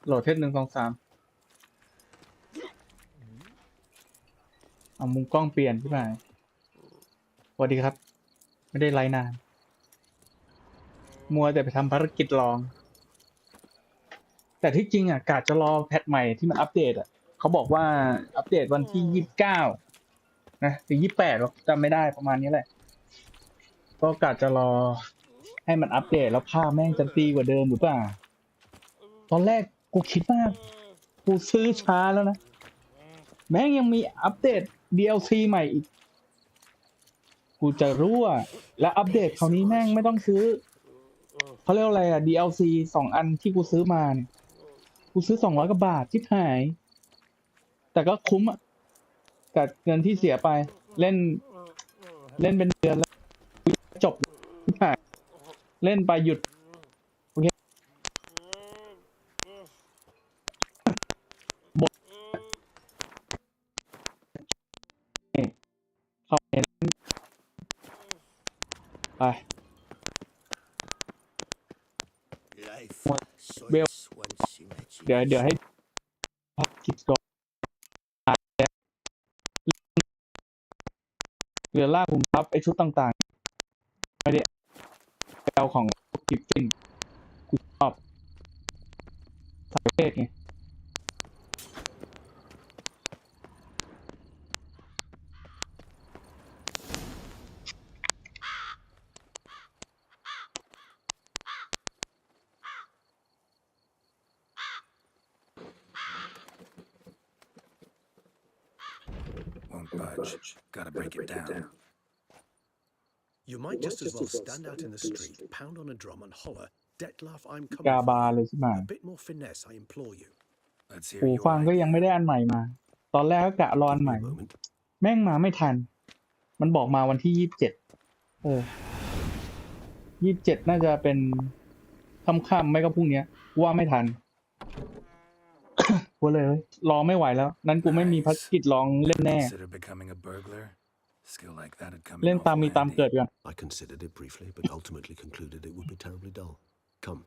โหลดเทส1 2 3เอามุมกล้องเปลี่ยนที่ไหนสวัสดีครับไม่ได้ไลน์นานมัวแต่ไปทำภารกิจลองแต่ที่จริงอ่ะกะจะรอแพทใหม่ที่มันอัปเดตอ่ะเขาบอกว่าอัปเดตวันที่29นะถึง28หรอกจำไม่ได้ประมาณนี้แหละก็กะจะรอให้มันอัปเดตแล้วภาพแม่งจะดีกว่าเดิมหรือเปล่าตอนแรกกูคิดว่ากูซื้อช้าแล้วนะแม่งยังมีอัปเดต DLC ใหม่อีกกูจะรั่วและอัปเดตคราวนี้แม่งไม่ต้องซื้อเขาเรียกอะไรอ่ะ DLC 2 อันที่กูซื้อมาเนี่ยกูซื้อ200 กว่าบาทที่หายแต่ก็คุ้มอ่ะกับเงินที่เสียไปเล่นเป็นเดือนแล้วจบที่หายเล่นไปหยุดโอเคเข้าไปเบลเดี๋ยวให้คิดก่อนเรือล่าผมรับไอชุดต่างๆไม่ได้เอาของกิฟฟินกูชอบสายเลขไงWon't budge. Gotta break it down. You might just as well stand out in the street, pound on a drum and holler, "Detlef, I'm กา coming บา for เลยใช่ไหม you." A bit more finesse, I implore you. Let's hear หู your ฟังก็ idea. ยังไม่ได้อันใหม่มาตอนแรกก็กะรออัน Give ให me ม่ a moment. แม่งมาไม่ทันมันบอกมาวันที่2727น่าจะเป็นค่ำๆไม่ก็พรุ่งนี้ว่าไม่ทัน กูเลยรอไม่ไหวแล้วนั้นกูไม่มีภารกิจลองเล่นแน่ Consider becoming a burglar? Skill like that'd come เล่ in นตาม awful มีตาม handy. เกิดก่อน I considered it briefly, but ultimately concluded it would be terribly dull. Come.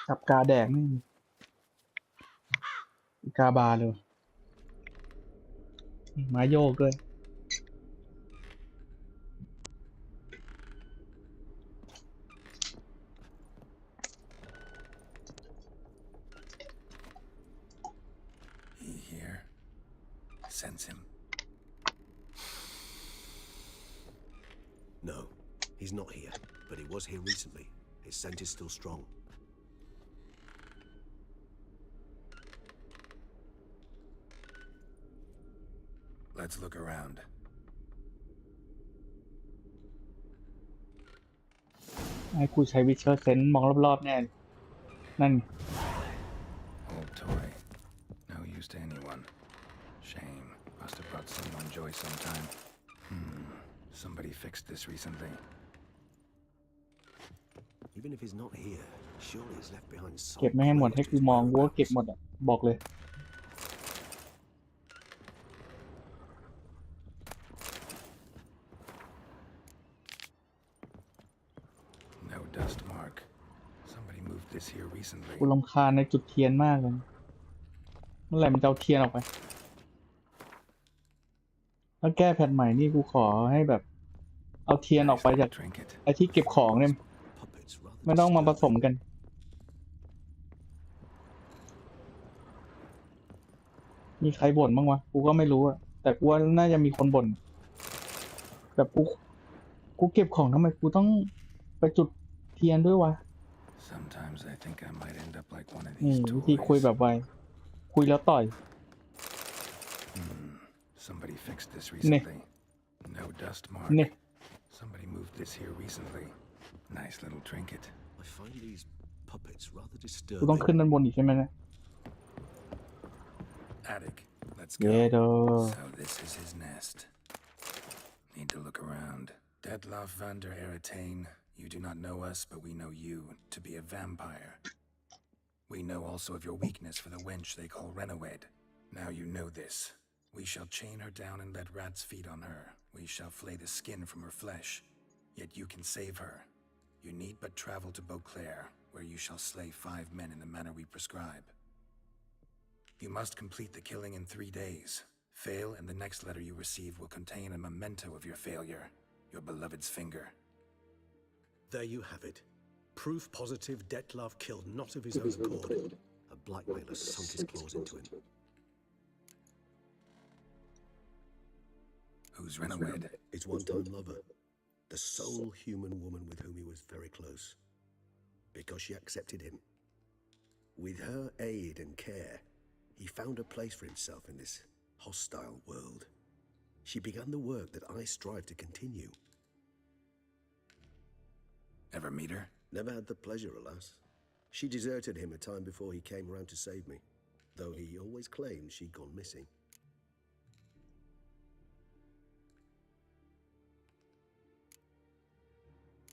จับกาแดกนี่กาบาเลยไม้โยกด้วย He here? Sense him. No, he's not here, but he was here recently. His scent is still strong. Let's look around. ให้กูใช้วิเชอร์เซนส์มองรอบๆแน่นั่น Old toy. No use to anyone. Shame. Must have brought someone joy sometime. Somebody fixed this recently. Even if he's not here, surely he's left behind เก็บ some ไม่ให้หมด clue ให้ to กู his มองกูก็เก็บ whereabouts. หมดอ่ะบอกเลย No dust mark. Somebody moved this here recently. กูรำคาญในจุดเทียนมากเลยเมื่อไหร่มันจะเอาเทียนออกไปถ้าแก้แผ่นใหม่นี่กูขอให้แบบ เอาเทียนออก Nice ไปจาก little trinket. ไอ้ที่เก็บของเนี่ย Puppets rather ไม่ต้องมาผสม disturbing. กัน มีใครบ่นบ้างวะกูก็ไม่รู้อะแต่กูว่าน่าจะมีคนบ่นแบบกูเก็บของทำไมกูต้องไปจุดเทียนด้วยวะ Sometimes I think I might end up like one of นี่ these วิธีคุย toys. แบบไวคุยแล้วต่อย Somebody fixed this recently. No dust mark. นี่ Somebody moved this here recently. Nice little trinket. I find these puppets rather กูต้อง disturbing. ขึ้นด้านบนอีกใช่ไหมเนี่ย Attic. Let's เย้ go. โด So this is his nest. Need to look around. Detlef van der Eretain. You do not know us, but we know you to be a vampire. We know also of your weakness for the wench they call Renawed. Now you know this. We shall chain her down and let rats feed on her. We shall flay the skin from her flesh. Yet you can save her. You need but travel to Beauclair, where you shall slay 5 men in the manner we prescribe. You must complete the killing in 3 days. Fail, and the next letter you receive will contain a memento of your failure, your beloved's finger. There you have it. Proof positive Detlef killed not of his own accord. A blackmailer sunk his claws into him. Who's Renawed? His one-time lover. The sole human woman with whom he was very close. Because she accepted him. With her aid and care, he found a place for himself in this hostile world. She began the work that I strive to continue. Ever meet her? Never had the pleasure, alas. She deserted him a time before he came round to save me, though he always claimed she'd gone missing.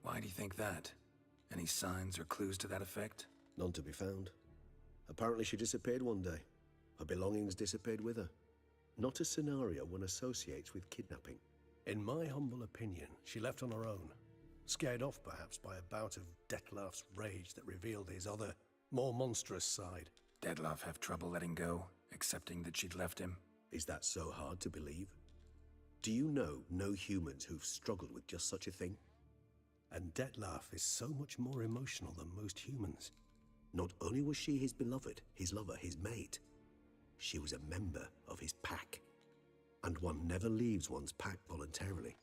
Why do you think that? Any signs or clues to that effect? None to be found. Apparently she disappeared one day. Her belongings disappeared with her. Not a scenario one associates with kidnapping. In my humble opinion, she left on her own. Scared off, perhaps, by a bout of Detlef's rage that revealed his other, more monstrous side. Detlef have trouble letting go, accepting that she'd left him? Is that so hard to believe? Do you know no humans who've struggled with just such a thing? And Detlef is so much more emotional than most humans. Not only was she his beloved, his lover, his mate, she was a member of his pack. And one never leaves one's pack voluntarily.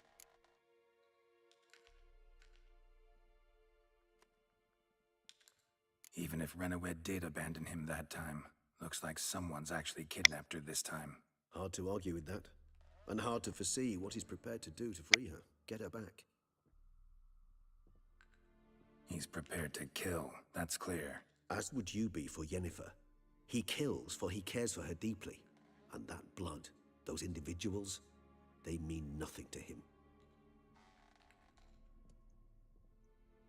Even if Renawed did abandon him that time, looks like someone's actually kidnapped her this time. Hard to argue with that. And hard to foresee what he's prepared to do to free her, get her back. He's prepared to kill, that's clear. As would you be for Yennefer. He kills for he cares for her deeply. And that blood, those individuals, they mean nothing to him.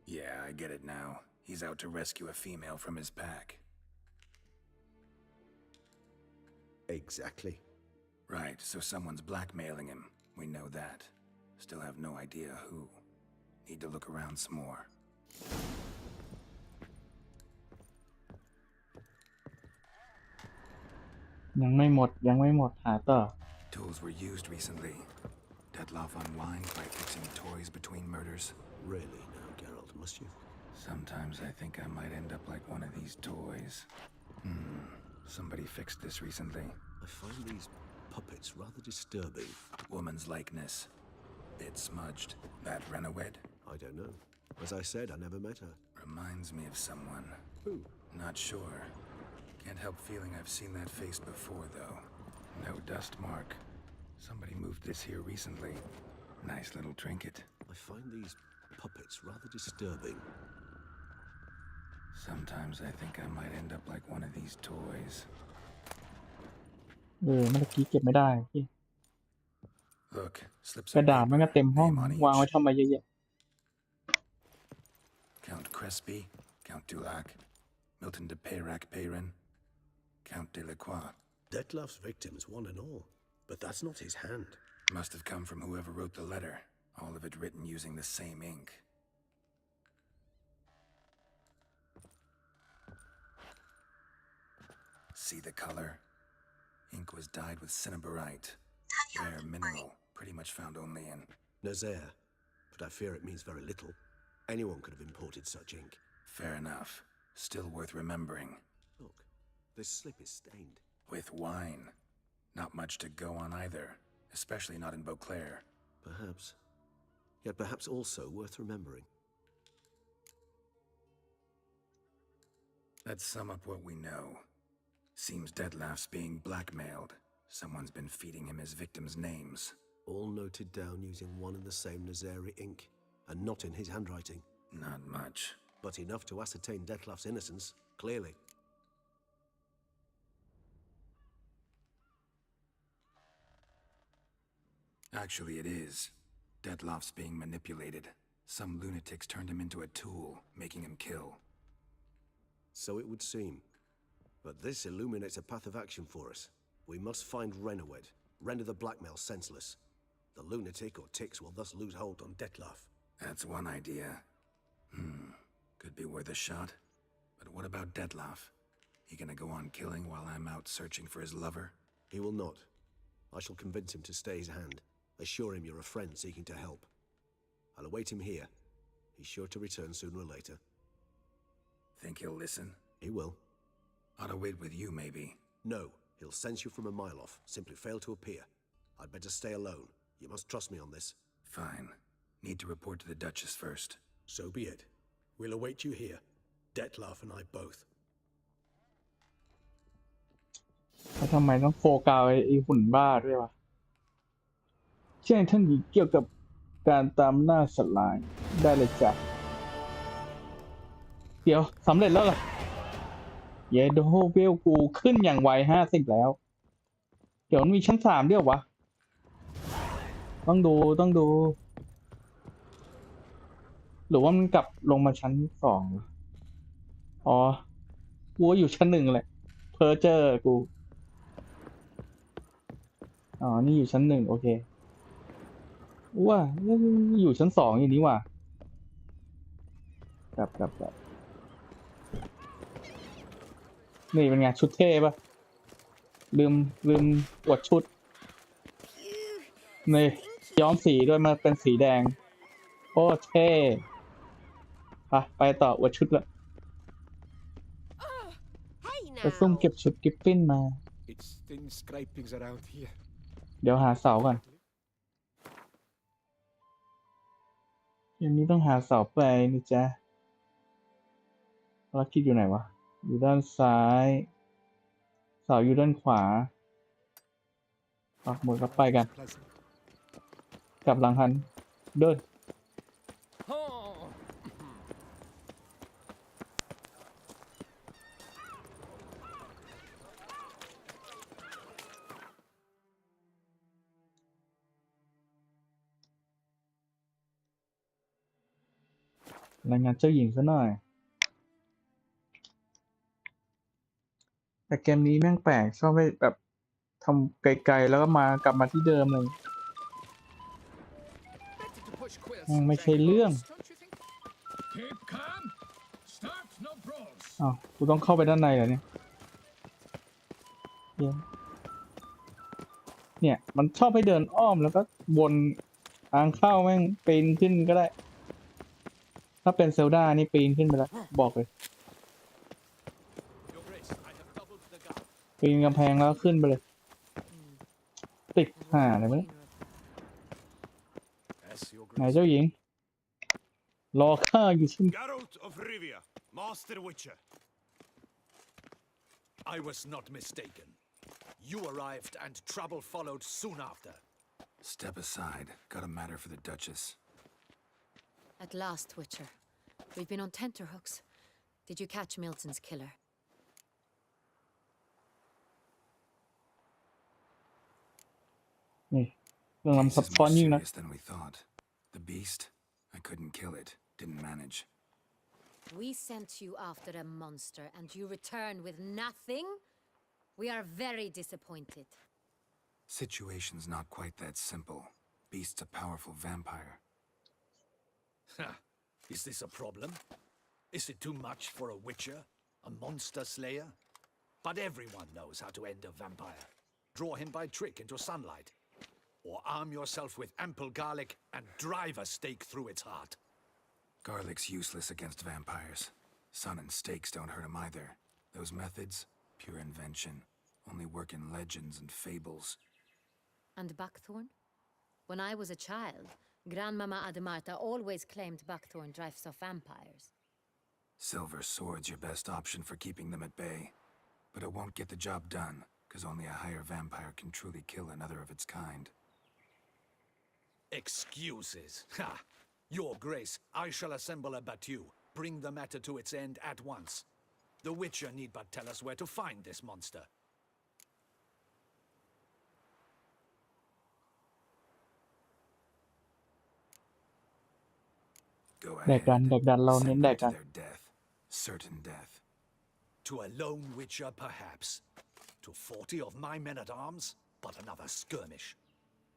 Yeah, I get it now. He's out to rescue a female from his pack. Exactly. Right, so someone's blackmailing him. We know that. Still have no idea who. Need to look around some more.ยังไม่หมดหาต่อ Tools were used recently. Detlef unwind by fixing toys between murders. Really now, Geralt, must you? Sometimes I think I might end up like one of these toys. Somebody fixed this recently. I find these puppets rather disturbing. Woman's likeness. Bit smudged. That Renawed? I don't know. As I said, I never met her. Reminds me of someone. Who? Not sure. Can't help feeling I've seen that face before, though. No dust mark. Somebody moved this here recently. Nice little trinket. I find these puppets rather disturbing. Sometimes I think I might end up like one of these toys. เมื่อกี้เก็บไม่ได้ Look, slips กระ of ดาษมันก็ paper, เต็มห้อง name on วางไว้ each. ทำไมเยอะแยะ Count Crespi, Count Dulac, Milton de Peyrac Peyrin, Count Delacroix. Detlef's victims, one and all. But that's not his hand. Must have come from whoever wrote the letter. All of it written using the same ink. See the color? Ink was dyed with cinnabarite. Rare mineral, pretty much found only in... Nazaire. But I fear it means very little. Anyone could have imported such ink. Fair enough. Still worth remembering. Look, this slip is stained. With wine. Not much to go on either, especially not in Beauclair. Perhaps. Yet perhaps also worth remembering. Let's sum up what we know. Seems Detlef's being blackmailed. Someone's been feeding him his victims' names. All noted down using one and the same Nazari ink, and not in his handwriting. Not much. But enough to ascertain Detlef's innocence, clearly. Actually, it is. Detlef's being manipulated. Some lunatics turned him into a tool, making him kill. So it would seem. But this illuminates a path of action for us. We must find Renowed, render the blackmail senseless. The lunatic or ticks will thus lose hold on Detlef. That's one idea. Could be worth a shot. But what about Detlef? He gonna go on killing while I'm out searching for his lover? He will not. I shall convince him to stay his hand. Assure him you're a friend seeking to help. I'll await him here. He's sure to return sooner or later. Think he'll listen? He will. Ought to wait with you, maybe. No, he'll sense you from a mile off. Simply fail to appear. I'd better stay alone. You must trust me on this. Fine. Need to report to the Duchess first. So be it. We'll await you here. Detlef and I both. แล้วทำไมต้องโฟกัสไอ้หุ่นบ้าด้วยวะแจ้งท่านหญิงเกี่ยวกับการตามล่าสัตว์ร้ายได้เลยจ้ะเดี๋ยวสำเร็จแล้วเหรอเยโดเวลกูขึ้นอย่างไว50แล้วเดี๋ยวมันมีชั้น3ด้วยวะต้องดูหรือว่ามันกลับลงมาชั้น2อ๋อกูอยู่ชั้น1แหละเพอเจอกูอ๋อนี่อยู่ชั้น1โอเคว่าอยู่ชั้น2อย่างนี้ว่ะกลับนี่เป็นไงชุดเท่ปะลืมอวดชุดนี่ย้อมสีด้วยมาเป็นสีแดงโอ้เท่ไปต่ออวดชุดละไปซุ่มเก็บชุดกิฟฟินมาเดี๋ยวหาเสาก่อนอย่างนี้ต้องหาเสาไปนะจ๊ะภารกิจอยู่ไหนวะอยู่ด้านซ้ายเสาอยู่ด้านขวาปักหมุดกันไปกันกลับหลังหันเดินรายงานเจ้าหญิงซะหน่อยแต่เกมนี้แม่งแปลกชอบให้แบบทำไกลๆแล้วก็กลับมาที่เดิมเลยไม่ใช่เรื่องอ้าวกูต้องเข้าไปด้านในเหรอเนี่ยมันชอบให้เดินอ้อมแล้วก็วนทางเข้าแม่งปีนขึ้นก็ได้ถ้าเป็นเซลดานี่ปีนขึ้นไปแล้วบอกเลยปีนกำแพงแล้วขึ้นไปเลยติดห่าอะไรไหมไหนเจ้าหญิงรอข้าอยู่ใช่ไหม Geralt of Rivia, Master Witcher. I was not mistaken. You arrived and trouble followed soon after. Step aside. Got a matter for the Duchess. At last, Witcher. We've been on tenterhooks. Did you catch Milton's killer? This is more serious than we thought. The beast? I couldn't kill it. Didn't manage. We sent you after a monster and you return with nothing? We are very disappointed. Situation's not quite that simple. Beast's a powerful vampire. Is this a problem? Is it too much for a witcher? A monster slayer? But everyone knows how to end a vampire. Draw him by trick into sunlight. Or arm yourself with ample garlic and drive a stake through its heart. Garlic's useless against vampires. Sun and stakes don't hurt him either. Those methods, pure invention. Only work in legends and fables. And buckthorn? When I was a child, Grandmama Ademarta always claimed buckthorn drives off vampires. Silver sword's your best option for keeping them at bay. But it won't get the job done, because only a higher vampire can truly kill another of its kind. Excuses. Ha! Your Grace, I shall assemble a battue. Bring the matter to its end at once. The Witcher need but tell us where to find this monster. Go แดก ahead. กันเราเน้น Send แด them กกั to น their death. Certain death. To a lone witcher, perhaps. To 40 of my men-at-arms, but another skirmish.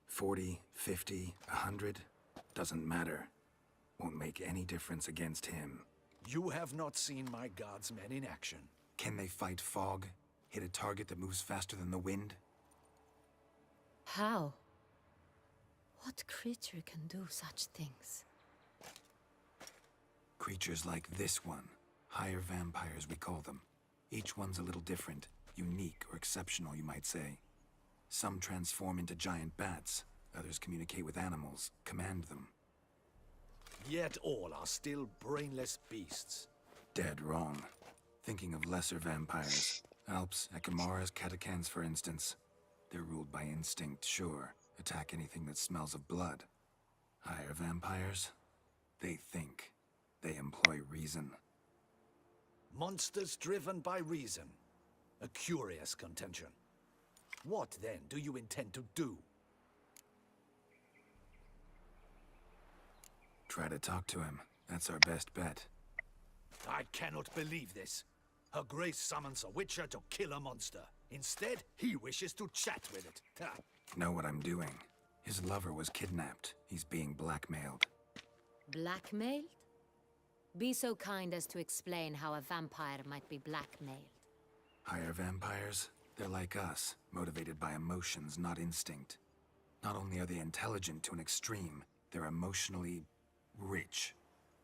40, 50, 100. Doesn't matter. Won't make any difference against him. You have not seen my guardsmen in action. Can they fight fog? Hit a target that moves faster than the wind? How? What creature can do such things? Creatures like this one. Higher vampires, we call them. Each one's a little different. Unique or exceptional, you might say. Some transform into giant bats. Others communicate with animals, command them. Yet all are still brainless beasts. Dead wrong. Thinking of lesser vampires. Alps, Ekamaras, Catacans, for instance. They're ruled by instinct, sure. Attack anything that smells of blood. Higher vampires? They think. They employ reason. Monsters driven by reason. A curious contention. What, then, do you intend to do? Try to talk to him. That's our best bet. I cannot believe this. Her Grace summons a witcher to kill a monster. Instead, he wishes to chat with it. Ha. Know what I'm doing. His lover was kidnapped. He's being blackmailed. Blackmailed? Be so kind as to explain how a vampire might be blackmailed. Higher vampires? They're like us, motivated by emotions, not instinct. Not only are they intelligent to an extreme, they're emotionally rich,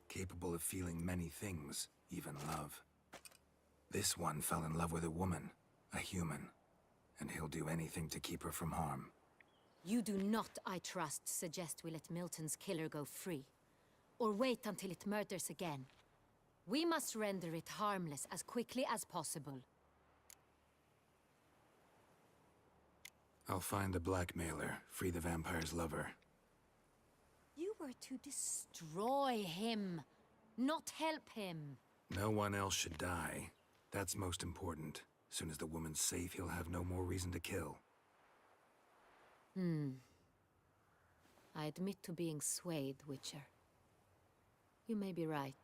capable of feeling many things, even love. This one fell in love with a woman, a human, and he'll do anything to keep her from harm. You do not, I trust, suggest we let Milton's killer go free. Or wait until it murders again. We must render it harmless as quickly as possible. I'll find the blackmailer, free the vampire's lover. You were to destroy him, not help him. No one else should die. That's most important. Soon as the woman's safe, he'll have no more reason to kill. I admit to being swayed, Witcher. You may be right.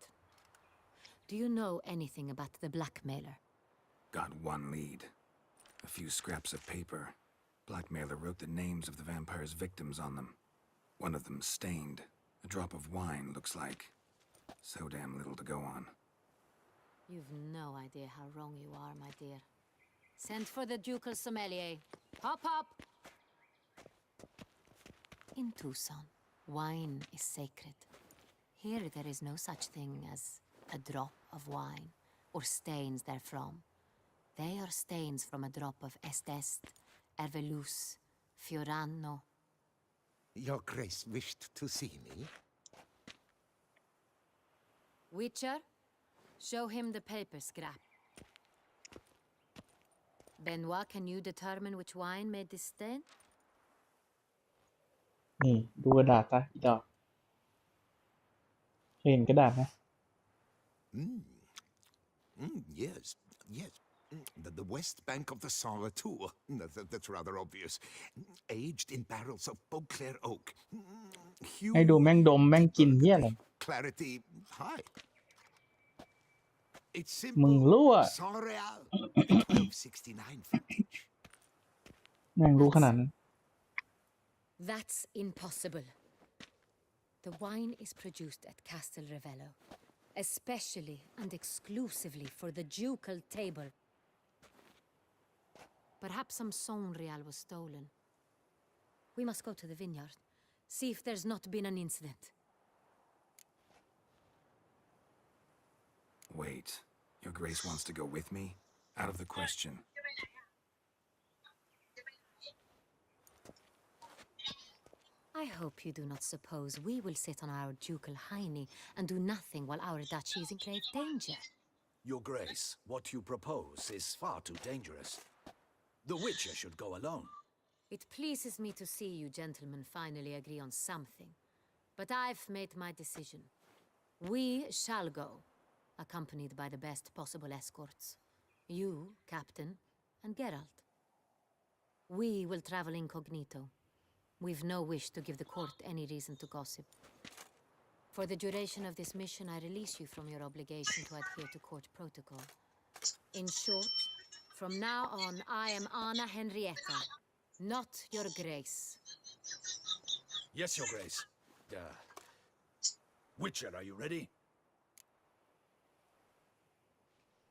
Do you know anything about the blackmailer? Got one lead. A few scraps of paper. Blackmailer wrote the names of the vampire's victims on them. One of them stained. A drop of wine, looks like. So damn little to go on. You've no idea how wrong you are, my dear. Send for the ducal sommelier. Hop, hop! In Tucson, wine is sacred. Here there is no such thing as a drop of wine, or stains therefrom. They are stains from a drop of Estest, Ervelus, Fiorano. Your Grace wished to see me? Witcher, show him the paper scrap. Benoit, can you determine which wine made this stain? นี่ดูกระดาษซะอีดอกเคยเห็นกระดาษไหม Yes, yes. The west bank of the Sara too. That's rather obvious. Aged in barrels of Beauclair oak. ให้ดูแม่งดมแม่งกินเหี้ยอะไร Clarity high. It's มึง simple. รั่ว Sanreal, 1269 vintage. แม่งรู้ขนาดนั้น That's impossible. The wine is produced at Castel Ravello, especially and exclusively for the ducal table. Perhaps some Sonreal was stolen. We must go to the vineyard, see if there's not been an incident. Wait. Your Grace wants to go with me? Out of the question. I hope you do not suppose we will sit on our ducal hiney and do nothing while our duchy is in grave danger. Your Grace, what you propose is far too dangerous. The Witcher should go alone. It pleases me to see you gentlemen finally agree on something. But I've made my decision. We shall go, accompanied by the best possible escorts. You, Captain, and Geralt. We will travel incognito. We've no wish to give the court any reason to gossip. For the duration of this mission, I release you from your obligation to adhere to court protocol. In short, from now on, I am Anna Henrietta, not your grace. Yes, Your Grace. Witcher, are you ready?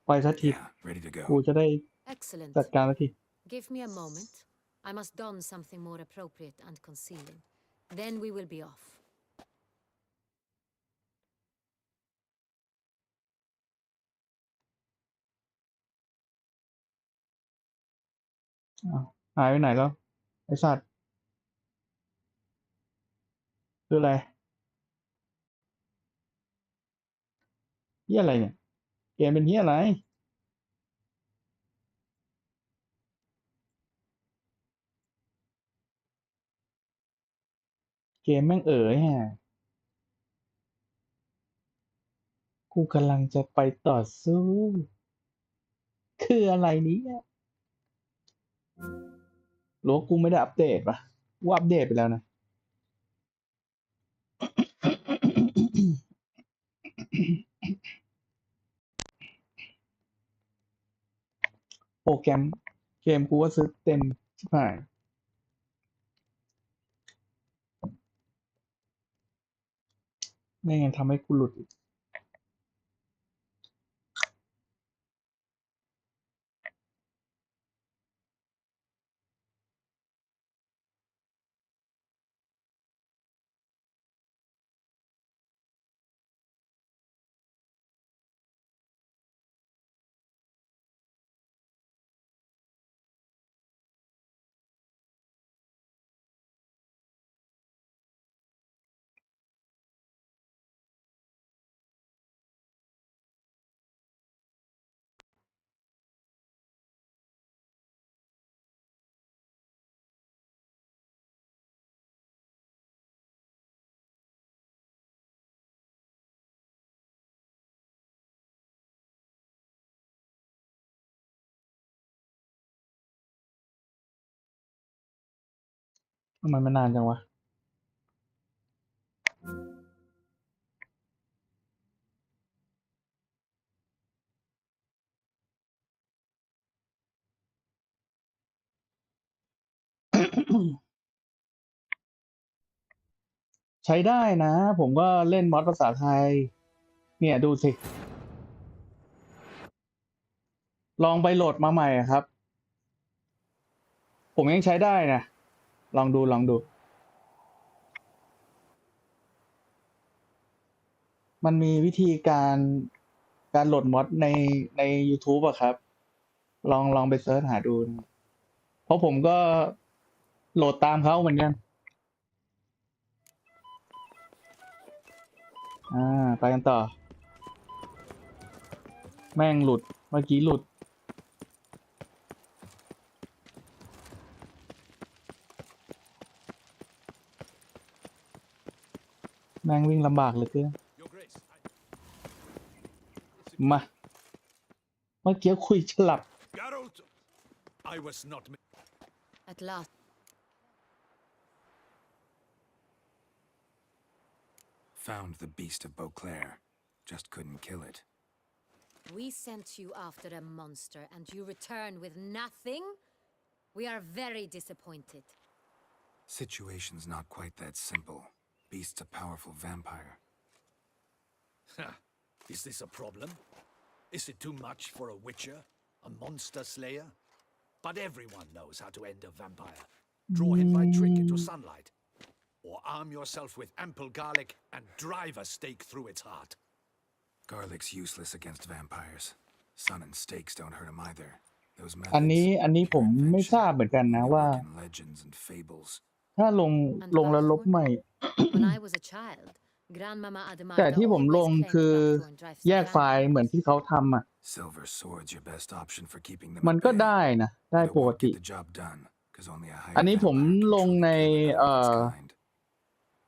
ไปสักที Yeah, ready to กู go. จะได้ Excellent. จัดการสักที Give me a moment. I must don something more appropriate and concealing. Then we will be off. อ้าวหายไปไหนแล้ว ไอ้สัตว์คืออะไรเหี้ยอะไรเนี่ย เกมเป็นเหี้ยอะไร เกมแม่งฮะกูกำลังจะไปต่อสู้ คืออะไรเนี้หรือว่ากูไม่ได้อัปเดตปะกูอัปเดตไปแล้วนะ โปรแกรมเกมกูก็ซื้อเต็มชิบหายแม่งยังทำให้กูหลุดอีกทำไมมันนานจังวะ ใช้ได้นะ ผมก็เล่นมอดภาษาไทย เนี่ยดูสิ ลองไปโหลดมาใหม่อะครับ ผมยังใช้ได้นะ ลองดูลองดู มันมีวิธีการโหลดมอดใน YouTube อะครับ ลองไปเสิร์ชหาดูนะเพราะผมก็โหลดตามเขาเหมือนกัน ไปกันต่อ แม่งหลุด เมื่อกี้หลุด แม่งวิ่งลำบากเหลยเกิน Your Grace. มา เมื่อกี้คุยฉลับ Geralt, I was not. At last. Found the beast of Beauclair. Just couldn't kill it. We sent you after a monster and you return with nothing? We are very disappointed. Situation's not quite that simple. Beast's a powerful vampire. Is this a problem? Is it too much for a witcher? A monster slayer? But everyone knows how to end a vampire. Draw him by trick into sunlight. Or arm yourself with ample garlic and drive a stake through its heart. Garlic's useless against vampires. Sun and stakes don't hurt him either. Those อัน methods นี้ผม are ไม่ทราบ invention. เหมือนกันนะ Only ว่า work in legends and fables. ถ้าลงแล้วลบใหม่ When I was a child, Grandmama แต่ Admarda ที่ผมล always ง claimed คือ Blackthorn drives แย the กไฟล์เหมือน vampires. ที่เขาทำอ่ะ Silver sword's your best option for keeping them มัน at ก็ bay. ได้นะ ได้ But it ปก won't ติ get the job done, 'cause only a อัน hired นี้ผม vampire can ลง truly ใน kill another of its kind.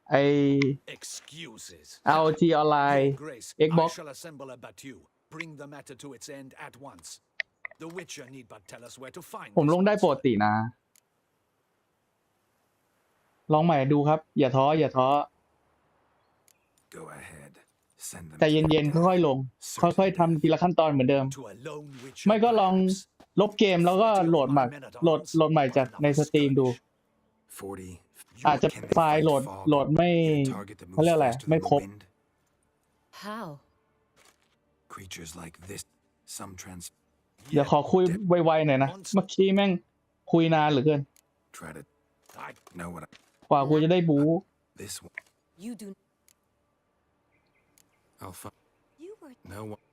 ไอ Excuses. LG ออนไลน์ Your Grace, Xbox I shall assemble a battue. Bring the matter to its end at once. The Witcher need but tell us where to find ผม this ลงได้ปก monster. ตินะ ลองใหม่ดูครับ อย่าท้อ Go ahead. Send them ใจเย็นๆค่อยๆลง ค่อยๆทำทีละขั้นตอนเหมือนเดิม To a lone witcher, ไม่ก็ลอง perhaps. ลบเกมแล้วก็โหลดใหม่โหลดใหม่จากในสตรีมดู 40. อาจจะไฟล์โหลดไม่เขาเรียกอะไรไม่ครบ How? Creatures like this, some trans เดี๋ยวขอคุยไวๆหน่อยนะ เมื่อกี้แม่งคุยนานเหลือเกิน try to know what กว่ากูจะได้บู๊ this one. You do. I'll find You were. no one.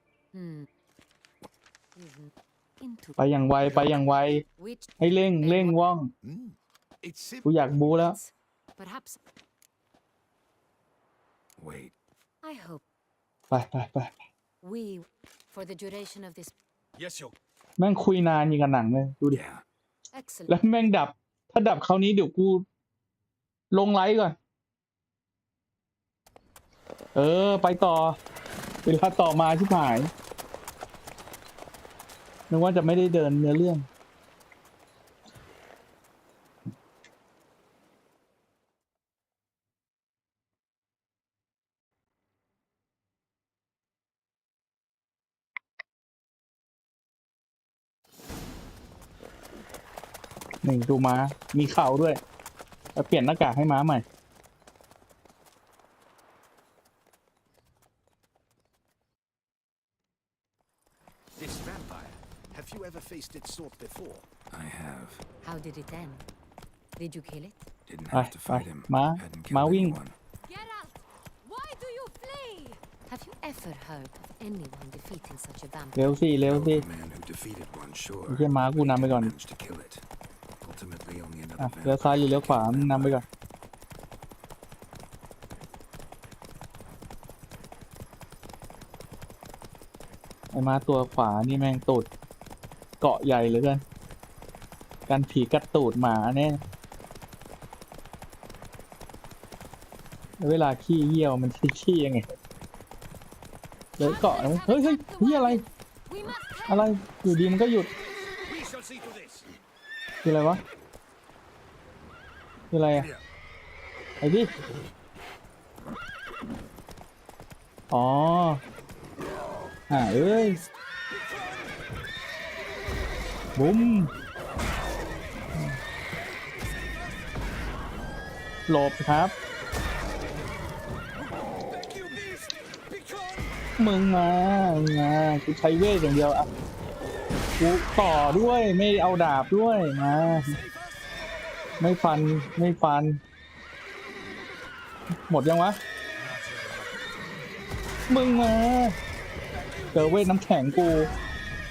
Into ไปอย่างไวไปอย่างไว which ให้เร่งว่อง It's กู simple. อยากบู๊แล้ว perhaps Wait. I hope ไป we for the duration of this Yes, your แม่งคุยนานยิ่งกับหนังเลยดูดิ Yeah. excellent. แล้วแม่งดับ ถ้าดับคราวนี้เดี๋ยวกูลงไลฟ์ก่อน ไปต่อเวลาต่อมาชิบหายนึกว่าจะไม่ได้เดินเนื้อเรื่องนี่ดูม้า มีเข่าด้วยแล้วเปลี่ยนหน้ากากให้ม้าใหม่ this vampire. Have you ever faced its sort before? I have. How did it end? Did you kill it? Didn't ไป have to fight him. ม้า Hadn't ม้า killed วิ่ง anyone. Geralt, why do you flee? Have you ever heard of anyone defeating such a เร็ vampire? วสิเร็ว Know สิ the man who defeated one, sure. ไม่ใช่ม้ากู but he นำไป didn't ก่อน manage to kill it. Ultimately, only อ่ะ another เลี้ยวซ้ายหรือ vampire เลี้ยวขวา killed มึง the นำไปก่อน vampire. ไอ้ม้าตัวขวานี่แม่งตูดเกาะใหญ่เหลือเกินกันผีกัดตูดหมาแน่แล้วเวลาขี้เยี่ยวมันขี้ยังไงเลยเกาะเฮ้ยนี่อะไร We must อะไรอยู่ดีมันก็หยุด We shall see to this. คืออะไรวะคืออะไรอ่ะไอ้ดิอ๋อเอ้ยบุ้มหลบครับมึงมากูใช้เวทอย่างเดียวอ่ะกูต่อด้วยไม่เอาดาบด้วยมาไม่ฟันหมดยังวะมึงมาเจอเวทน้ำแข็งกู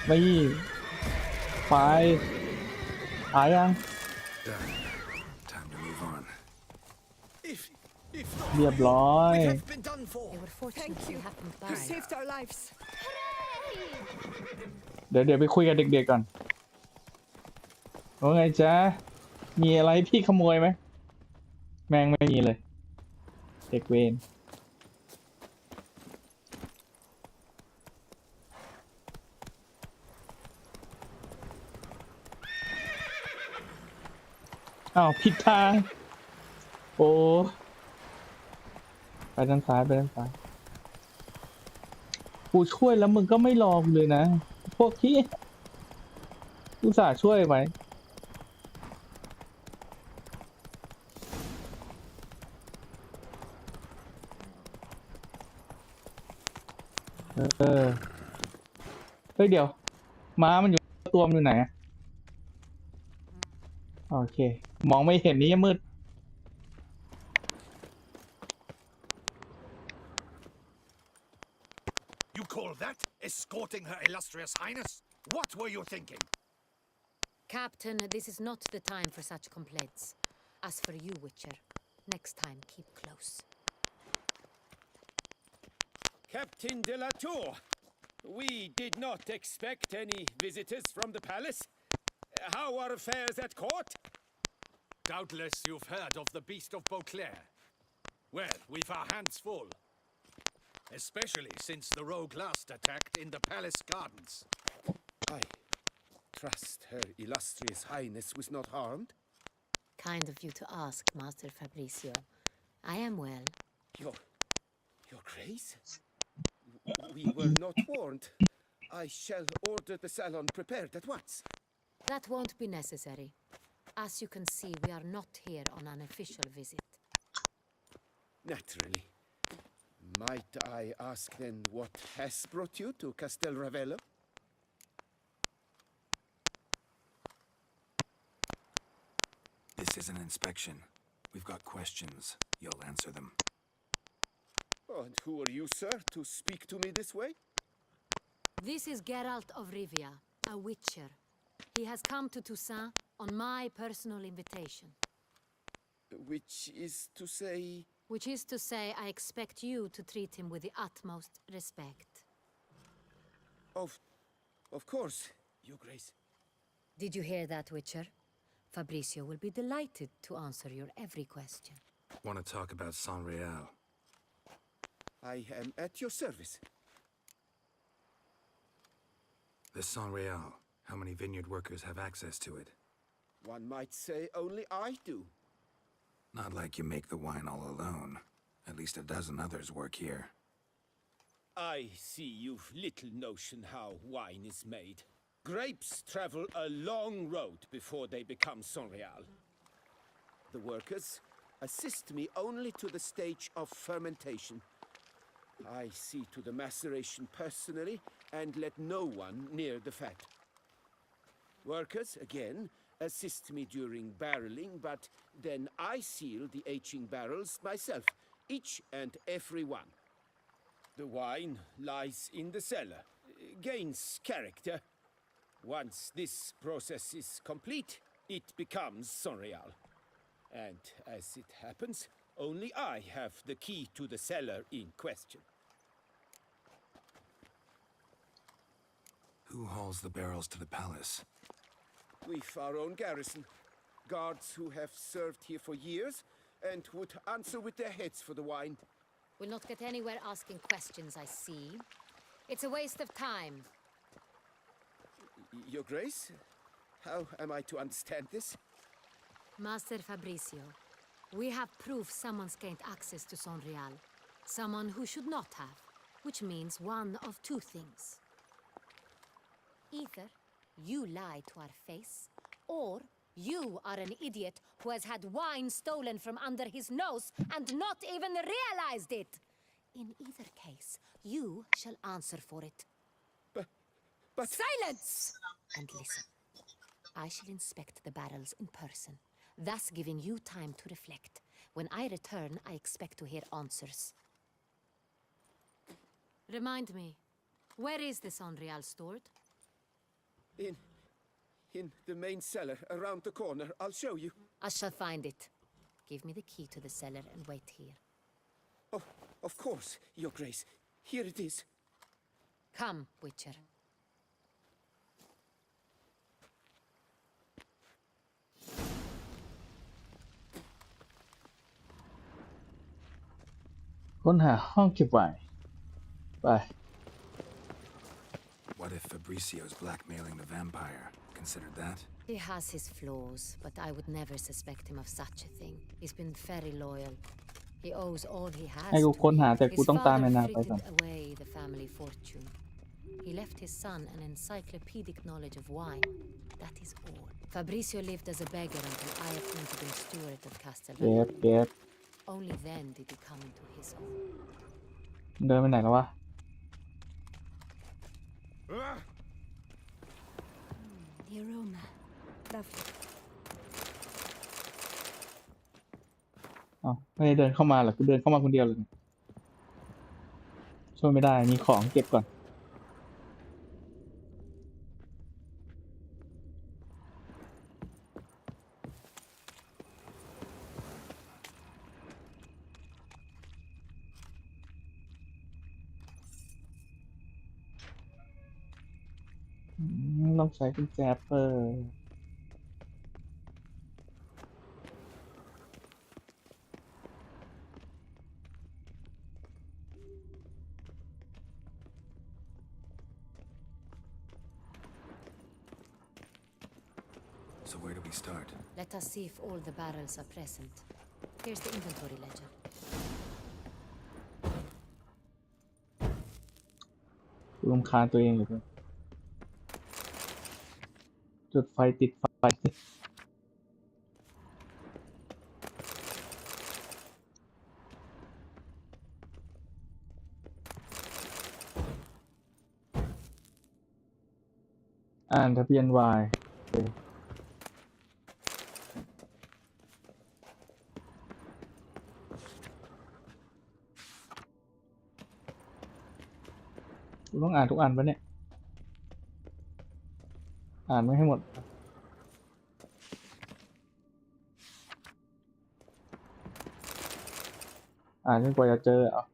ไม่ไปตายยัง Done. Time to move on. If not, เรียบร้อย have been done for. They were fortunate you happened You by. saved our lives. เดี๋ยวไปคุยกับเด็กๆก่อนว่าไงจ๊ะมีอะไรให้พี่ขโมยไหมแม่งไม่มีเลย เด็กเวรอ้าวผิดทางโอ้ไปด้านซ้ายกูช่วยแล้วมึงก็ไม่รอกูเลยนะพวกที่อุตส่าห์ช่วยไว้เฮ้ยเดี๋ยวม้ามันอยู่ตัวมันอยู่ไหนอะโอเคมองไม่เห็นนี่มืด You call that escorting Her Illustrious Highness? What were you thinking? Captain, this is not the time for such complaints. As for you, Witcher, next time keep close. Captain de la Tour, we did not expect any visitors from the palace. How are affairs at court? Doubtless you've heard of the Beast of Beauclair. Well, we've our hands full. Especially since the rogue last attacked in the palace gardens. I trust Her Illustrious Highness was not harmed. Kind of you to ask, Master Fabrizio. I am well. Your Your Grace? We were not warned. I shall order the salon prepared at once. That won't be necessary. As you can see, we are not here on an official visit. Naturally. Might I ask then what has brought you to Castel Ravello? This is an inspection. We've got questions. You'll answer them. Oh, and who are you, sir, to speak to me this way? This is Geralt of Rivia, a witcher. He has come to Toussaint on my personal invitation. Which is to say... Which is to say, I expect you to treat him with the utmost respect. Of course, Your Grace. Did you hear that, Witcher? Fabrizio will be delighted to answer your every question. Want to talk about Saint-Réal? I am at your service. The Saint-Réal. How many vineyard workers have access to it? One might say only I do. Not like you make the wine all alone. At least a dozen others work here. I see you've little notion how wine is made. Grapes travel a long road before they become Saint-Réal. The workers assist me only to the stage of fermentation. I see to the maceration personally and let no one near the fat. Workers, again, assist me during barreling, but then I seal the aging barrels myself, each and every one. The wine lies in the cellar, gains character. Once this process is complete, it becomes Saint-Réal. And as it happens, only I have the key to the cellar in question. Who hauls the barrels to the palace? We've our own garrison, guards who have served here for years and would answer with their heads for the wine. We'll not get anywhere asking questions, I see. It's a waste of time. Your Grace, how am I to understand this? Master Fabrizio, we have proof someone's gained access to Saint-Réal. Someone who should not have, which means one of two things. Either you lie to our face, or you are an idiot who has had wine stolen from under his nose and not even realized it. In either case, you shall answer for it. But... Silence! And listen. I shall inspect the barrels in person, thus giving you time to reflect. When I return, I expect to hear answers. Remind me, where is the Saint-Réal stored? In the main cellar, around the corner. I'll show you. I shall find it. Give me the key to the cellar and wait here. Oh, of course, Your Grace. Here it is. Come, Witcher. ค้นหาห้องเก็บไวน์ไป What if Fabrizio's blackmailing the vampire? Considered that? He has his flaws, but I would never suspect him of such a thing. He's been very loyal. He owes all he has ให้กู to ค้นหา me. แต่กู His ต้องตาม father นายไปก่อน frittered away the family fortune. He left his son an encyclopedic knowledge of wine. That is all. Fabrizio lived as a beggar until I appointed him steward of Castel เก็บ Ravello. เก็บ Only then did he come into his own. เดินไปไหนแล้ววะ The aroma. Lovely. อ้าวไม่ได้เดินเข้ามาหรอกกูเดินเข้ามาคนเดียวเลยช่วยไม่ได้มีของเก็บก่อน ต้องใช้กุญแจเปิด So where do we start? Let us see if all the barrels are present. Here's the inventory ledger. รำคาญตัวเองเหลยจุดไฟติดไฟอ่านทะเบียน Y ต้องอ่านทุกอันปะเนี่ยอ่านไม่ให้หมดอ่านจนกว่าจะเจออ่ะ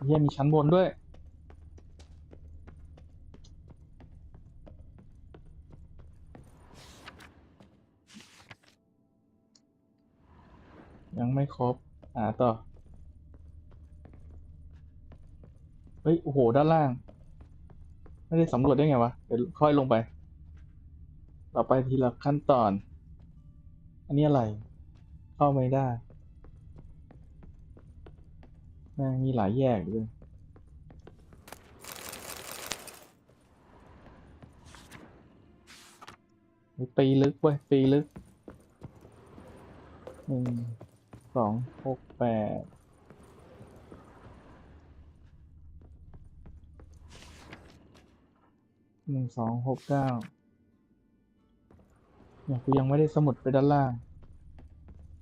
เฮียมีชั้นบนด้วยยังไม่ครบต่อเฮ้ยโอ้โหด้านล่างไม่ได้สำรวจได้ไงวะเดี๋ยวค่อยลงไปต่อไปทีละขั้นตอนอันนี้อะไรเข้าไม่ได้มีหลายแยกเลยปีลึกเว้ยปีลึก12681269เนี่ยกูยังไม่ได้สมุดไปด้านล่าง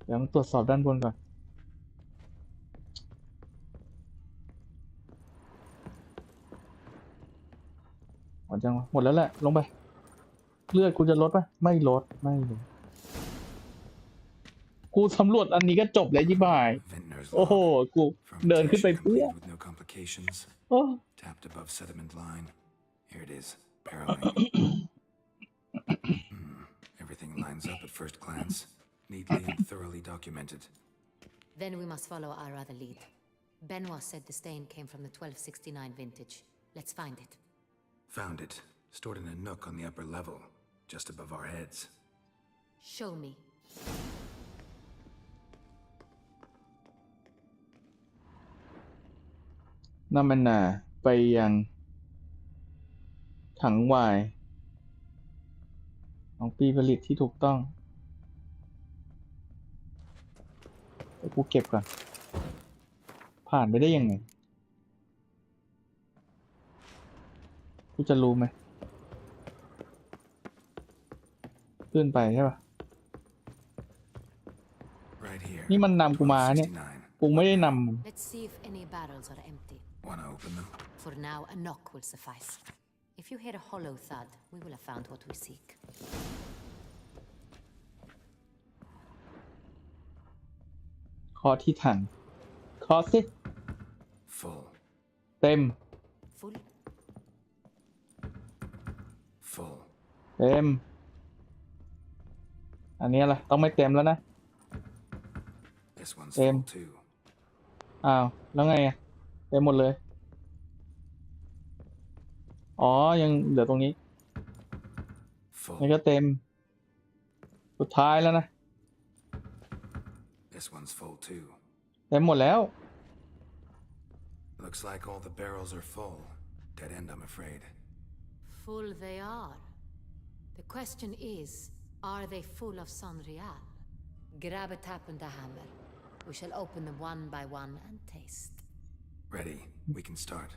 เดี๋ยวตรวจสอบด้านบนก่อนหมดจังวะหมดแล้วแหละลงไปเลือดกูจะลดปะไม่ลดไม่เลยกูสำรวจอันนี้ก็จบแล้วยี่บ่าย Vintner's โอ้โห log. กูเดินขึ้นไป Fermentation เพื่อ completed with no complications. โอ้ Tapped above sediment line. Here it is. Barreling. Everything lines up at first glance. Neatly and thoroughly documented. Then we must follow our other lead. Benoit said the stain came from the 1269 vintage. Let's find it. Found it. Stored in a nook on the upper level. Just above our heads. Show me. น้ำมันไปยังถังวายของปีผลิตที่ถูกต้องเดี๋ยวกูเก็บก่อนผ่านไปได้ยังไงกูจะรู้ไหมขึ้นไปใช่ปะ Right here. นี่มันนำกูมาเนี่ย 1269. กูไม่ได้น Let's see if any barrels are empty. Wanna open them? For now, a knock will suffice. If you hear a hollow thud, we will have found what we seek. ำเคาะที่ถังเคาะสิ Full. เต็ม Full? Full. เต็มอันนี้ล่ะต้องไม่เต็มแล้วนะ This one's Em. full too. อ้าวแล้วไงเต็มหมดเลยอ๋อยังเหลือตรงนี้ Full. นี่ก็เต็มสุดท้ายแล้วนะ This one's full too. เต็มหมดแล้ว Looks like all the barrels are full. Dead end, I'm afraid. Full they are. The question is, are they full of Sanrial? Grab a tap and a hammer. We shall open them one by one and taste. Ready. We can start.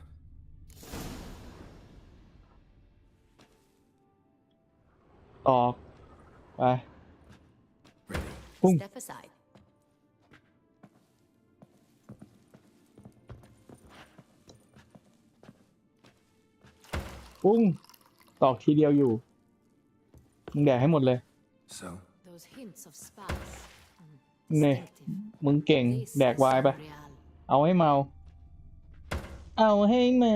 ตอกไป Ready. Boom. Step aside. ปุ้งตอกทีเดียวอยู่มึงแดกให้หมดเลย So, Those hints of spice. เนี่ย Distinctive. มึงเก่ง This แดก is วายไป Sanrial. เอาให้เมา เอาให้เมา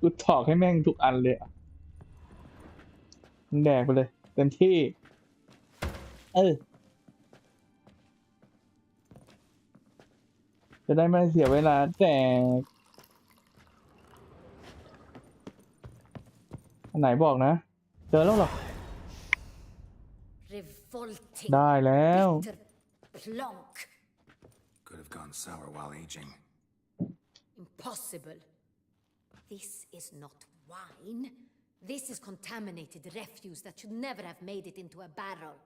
กูถอกให้แม่งทุกอันเลยอะมึงแดกไปเลยเต็มที่จะได้ไม่เสียเวลาแดกอันไหนบอกนะ เจอแล้วเหรอ revolting, ได้แล้ว bitter plonk. Could have gone sour while aging. Impossible. This is not wine. This is contaminated refuse that should never have made it into a barrel.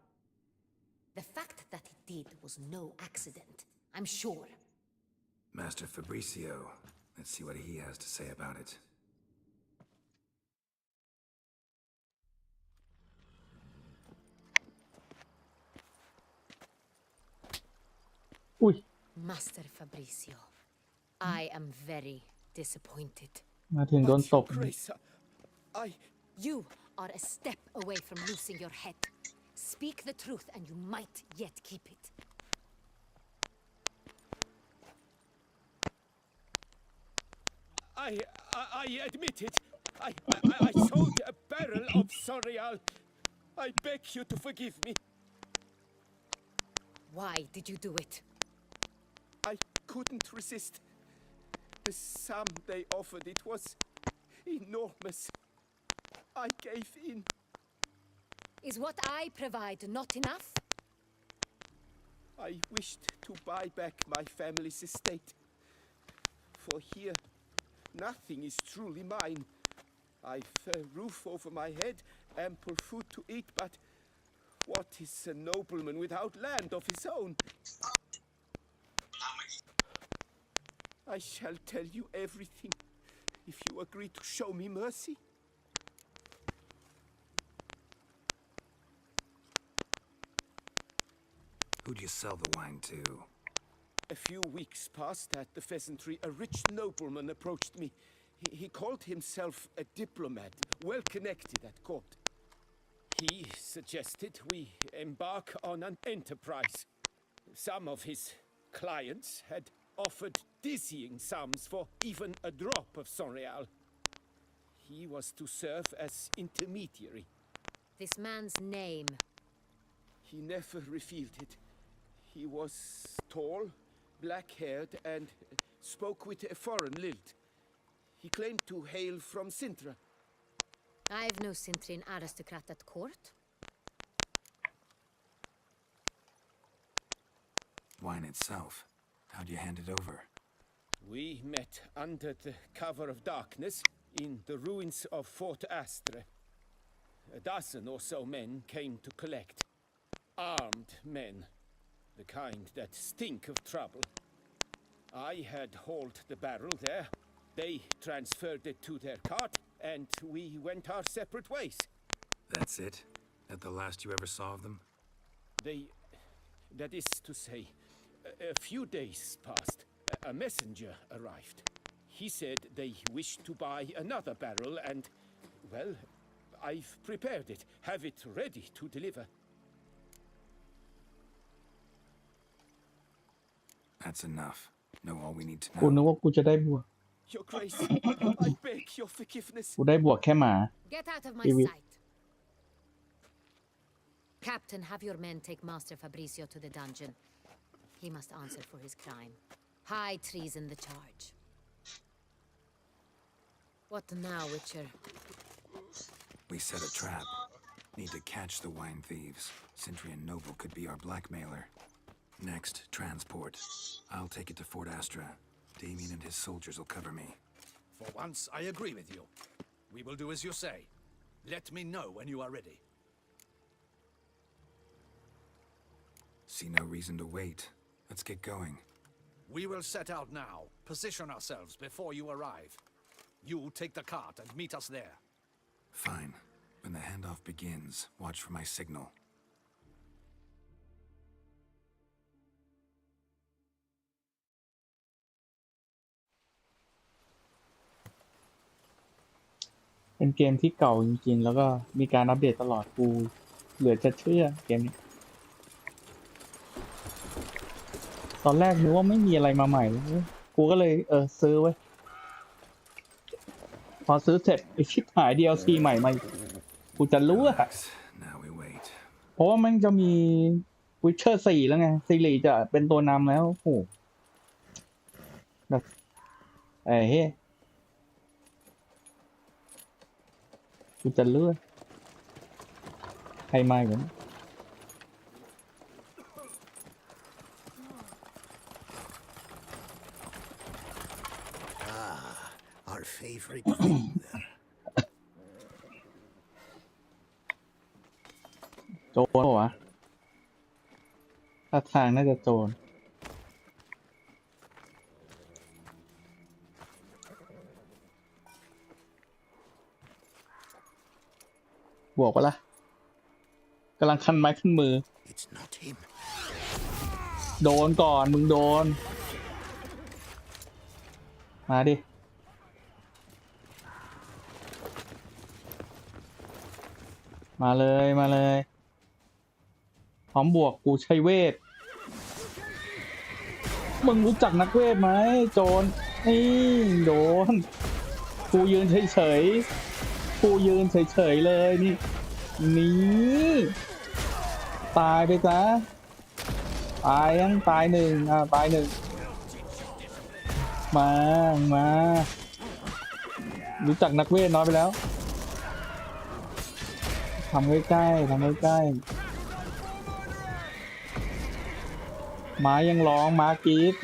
The fact that it did was no accident, I'm sure. Master Fabricio. Let's see what he has to say about it. Master Fabricio, I am very disappointed. มาถึงโดนตบ Your Grace, I... You are a step away from losing your head. Speak the truth and you might yet keep it. I admit it. I sold a barrel of Sorial. I beg you to forgive me. Why did you do it? I couldn't resist. The sum they offered, it was enormous. I gave in. Is what I provide not enough? I wished to buy back my family's estate. For here, nothing is truly mine. I've a roof over my head, ample food to eat, but what is a nobleman without land of his own? I shall tell you everything if you agree to show me mercy. Who'd you sell the wine to? A few weeks past at the pheasantry, a rich nobleman approached me. He called himself a diplomat, well connected at court. He suggested we embark on an enterprise. Some of his clients had offered dizzying sums for even a drop of Sonreal. He was to serve as intermediary. This man's name. He never revealed it. He was tall, black-haired, and spoke with a foreign lilt. He claimed to hail from Sintra. I've no Sintrin aristocrat at court. Wine itself. How'd you hand it over? We met under the cover of darkness in the ruins of Fort Astre. A dozen or so men came to collect. Armed men, the kind that stink of trouble. I had hauled the barrel there. They transferred it to their cart, and we went our separate ways. That's it? That the last you ever saw of them? That is to say, a few days passed. A messenger arrived. He said they wished to buy another barrel and, well, I've prepared it, have it ready to deliver. That's enough. Know all we need to กูนึก know. ว่ากูจะได้บวก Your Grace, I beg your forgiveness. กูได้บวกแค่หมา Get out of my Maybe. sight. Captain, have your men take Master Fabricio to the dungeon. He must answer for his crime. High treason the charge. What now, Witcher? We set a trap. Need to catch the wine thieves. Sintry and Noble could be our blackmailer. Next, transport. I'll take it to Fort Astra. Damien and his soldiers will cover me. For once, I agree with you. We will do as you say. Let me know when you are ready. See no reason to wait. Let's get going. We will set out now. Position ourselves before you arrive. You take the cart and meet us there. Fine. When the handoff begins, watch for my signal. เป็นเกมที่เก่าจริงๆ แล้วก็มีการอัปเดตตลอดกูเหลือจะเชื่อเกมนี้ ตอนแรกนึกว่าไม่มีอะไรมาใหม่เลยกูก็เลยซื้อไว้ พอซื้อเสร็จไอ้ชิบหาย DLC ใหม่มาอีกกูจะรู้อะ Relax. Now we wait. เพราะว่ามันจะมี Witcher 4 แล้วไงซีรีส์จะเป็นตัวนำแล้วโอ้โหแบบเฮ้ยกูจะเลือกใครมาอีกวะ ท่าทางน่าจะโจรบวกปะล่ะกำลังคันไม้คันมือ It's not him. โดนก่อนมึงโดน มาดิ มาเลยมาเลย พร้อมบวกกูใช้เวท มึงรู้จักนักเวทไหมโจรนี่โดน กูยืนเฉยๆ กูยืนเฉยๆเลยนี่ นี่ตายไปซะตายยังตายหนึ่งตายหนึ่งมารู้จักนักเวทน้อยไปแล้วทำใกล้ๆม้ายังร้องม้ากรีด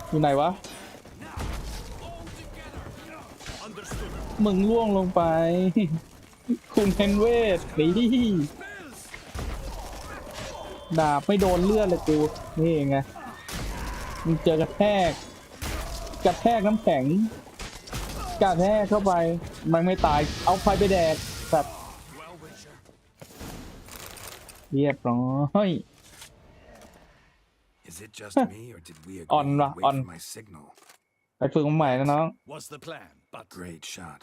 อยู่ไหนวะมึงล่วงลงไป คุณเฮนเวทนี่ดาบไม่โดนเลือดเลยกูนี่ไงมึงเจอกระแทกน้ำแข็งกระแทกเข้าไปมันไม่ตายเอาไฟไปแดกแบบเรียบร้อย Is it just me, or did we agree อ่อน to วะ wait อ่อน for my signal? ไปฝึกมาใหม่นะน้อง Was the plan, but Great shot.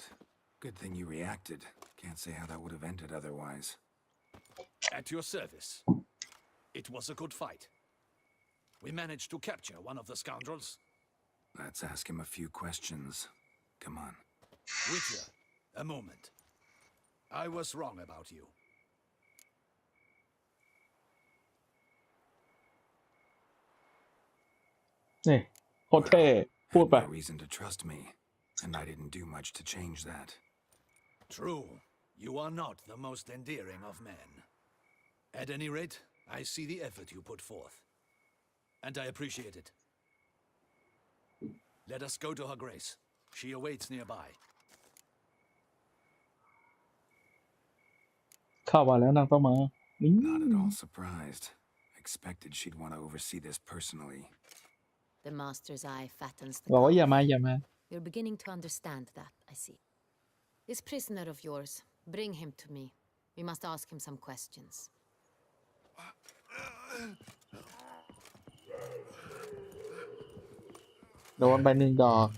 Good thing you reacted. Can't say how that would have ended otherwise. at your service. It was a good fight. We managed to capture one of the scoundrels. Let's ask him a few questions. Come on. Witcher, a moment. I was wrong about you. นี่โคตรเท่พูด Had ไป no reason to trust me, and I didn't do much to change that. True, you are not the most endearing of men. At any rate, I see the effort you put forth, and I appreciate it. Let us go to her grace. She awaits nearby. เข้ามาแล้วนางต้องมานี่ Not at all surprised. Expected she'd want to oversee this personally. The master's eye fattens the บอกว่า calf. อย่ามา You're beginning to understand that, I see. This prisoner of yours, bring him to me. We must ask him some questions. โดนไป1 ดอก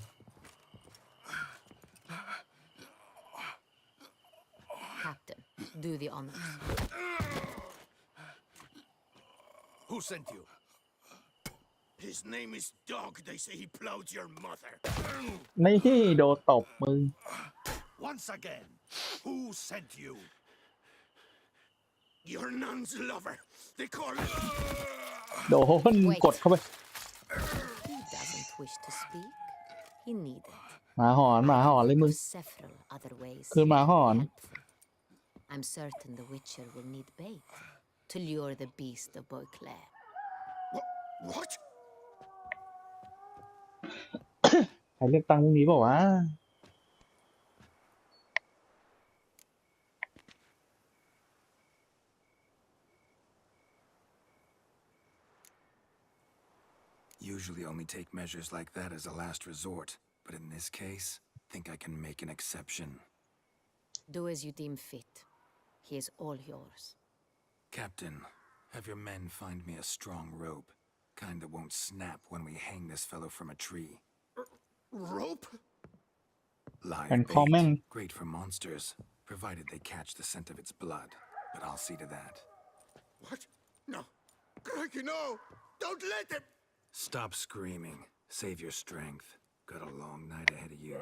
Captain, do the honors. Who sent you? His name is Dog. They say he plowed your mother. นี่โดนตบมึง Once again, who sent you? Your nun's lover. They call him. โดนกดเข้าไป He doesn't wish to speak. He needn't. หมาหอนเลยมึง There are several other ways. คือหมาหอน helpful. I'm certain the Witcher will need bait to lure the beast of Beauclair. What? ใครเลือกตั้งพรุ่งนี้เปล่าวะ Usually only take measures like that as a last resort, but in this case, think I can make an exception. Do as you deem fit. He is all yours. Captain, have your men find me a strong rope. Kind that won't snap when we hang this fellow from a tree. Rope? Live And bait. comment. Great for monsters, provided they catch the scent of its blood. But I'll see to that. What? No. Crikey, no! Don't let him! Stop screaming. Save your strength. Got a long night ahead of you.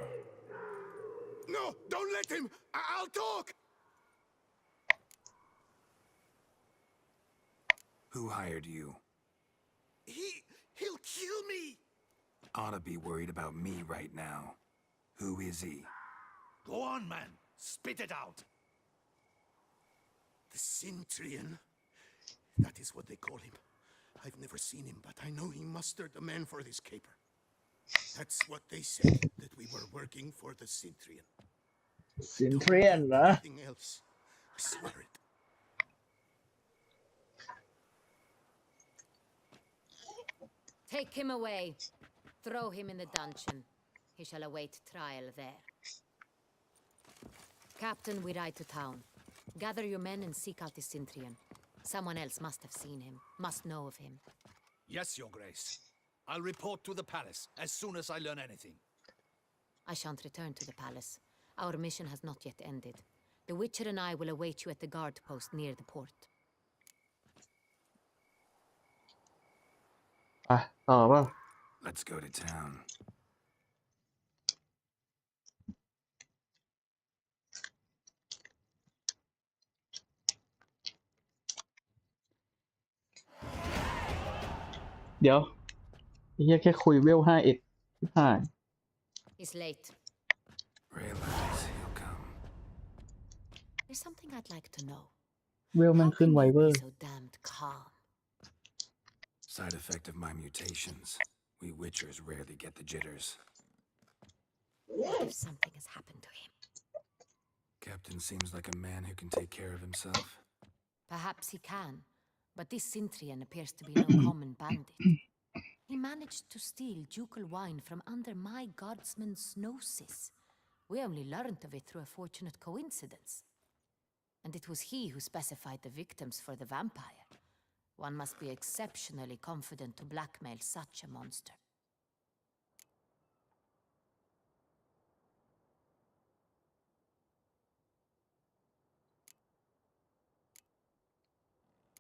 No! Don't let him! I'll talk! Who hired you? He'll kill me! Ought to be worried about me right now. Who is he? Go on, man. Spit it out. The Cintrian. That is what they call him. I've never seen him, but I know he mustered the men for this caper. That's what they said, that we were working for the Cintrian. สินเทรียนเหรอ Nothing else. I swear it. Take him away. Throw him in the dungeon. He shall await trial there. Captain, we ride to town. Gather your men and seek out the Cintrian. Someone else must have seen him, must know of him. Yes, Your Grace. I'll report to the palace as soon as I learn anything. I shan't return to the palace. Our mission has not yet ended. The Witcher and I will await you at the guard post near the port. อ่ะต่อป่ะ Let's go to town. เดี๋ยวไอ้เหี้ยแค่คุยเวล51ที่ผ่าน He's late. Realize he'll come. There's something I'd like to know. เวลมัน How ขึ้น can ไว you เวอ be ร์ so damned calm? Side effect of my mutations. We Witchers rarely get the jitters. What if something has happened to him? Captain seems like a man who can take care of himself. Perhaps he can, but this Cintrian appears to be no common bandit. He managed to steal ducal wine from under my guardsman's noses. We only learned of it through a fortunate coincidence. And it was he who specified the victims for the vampire. One must be exceptionally confident to blackmail such a monster.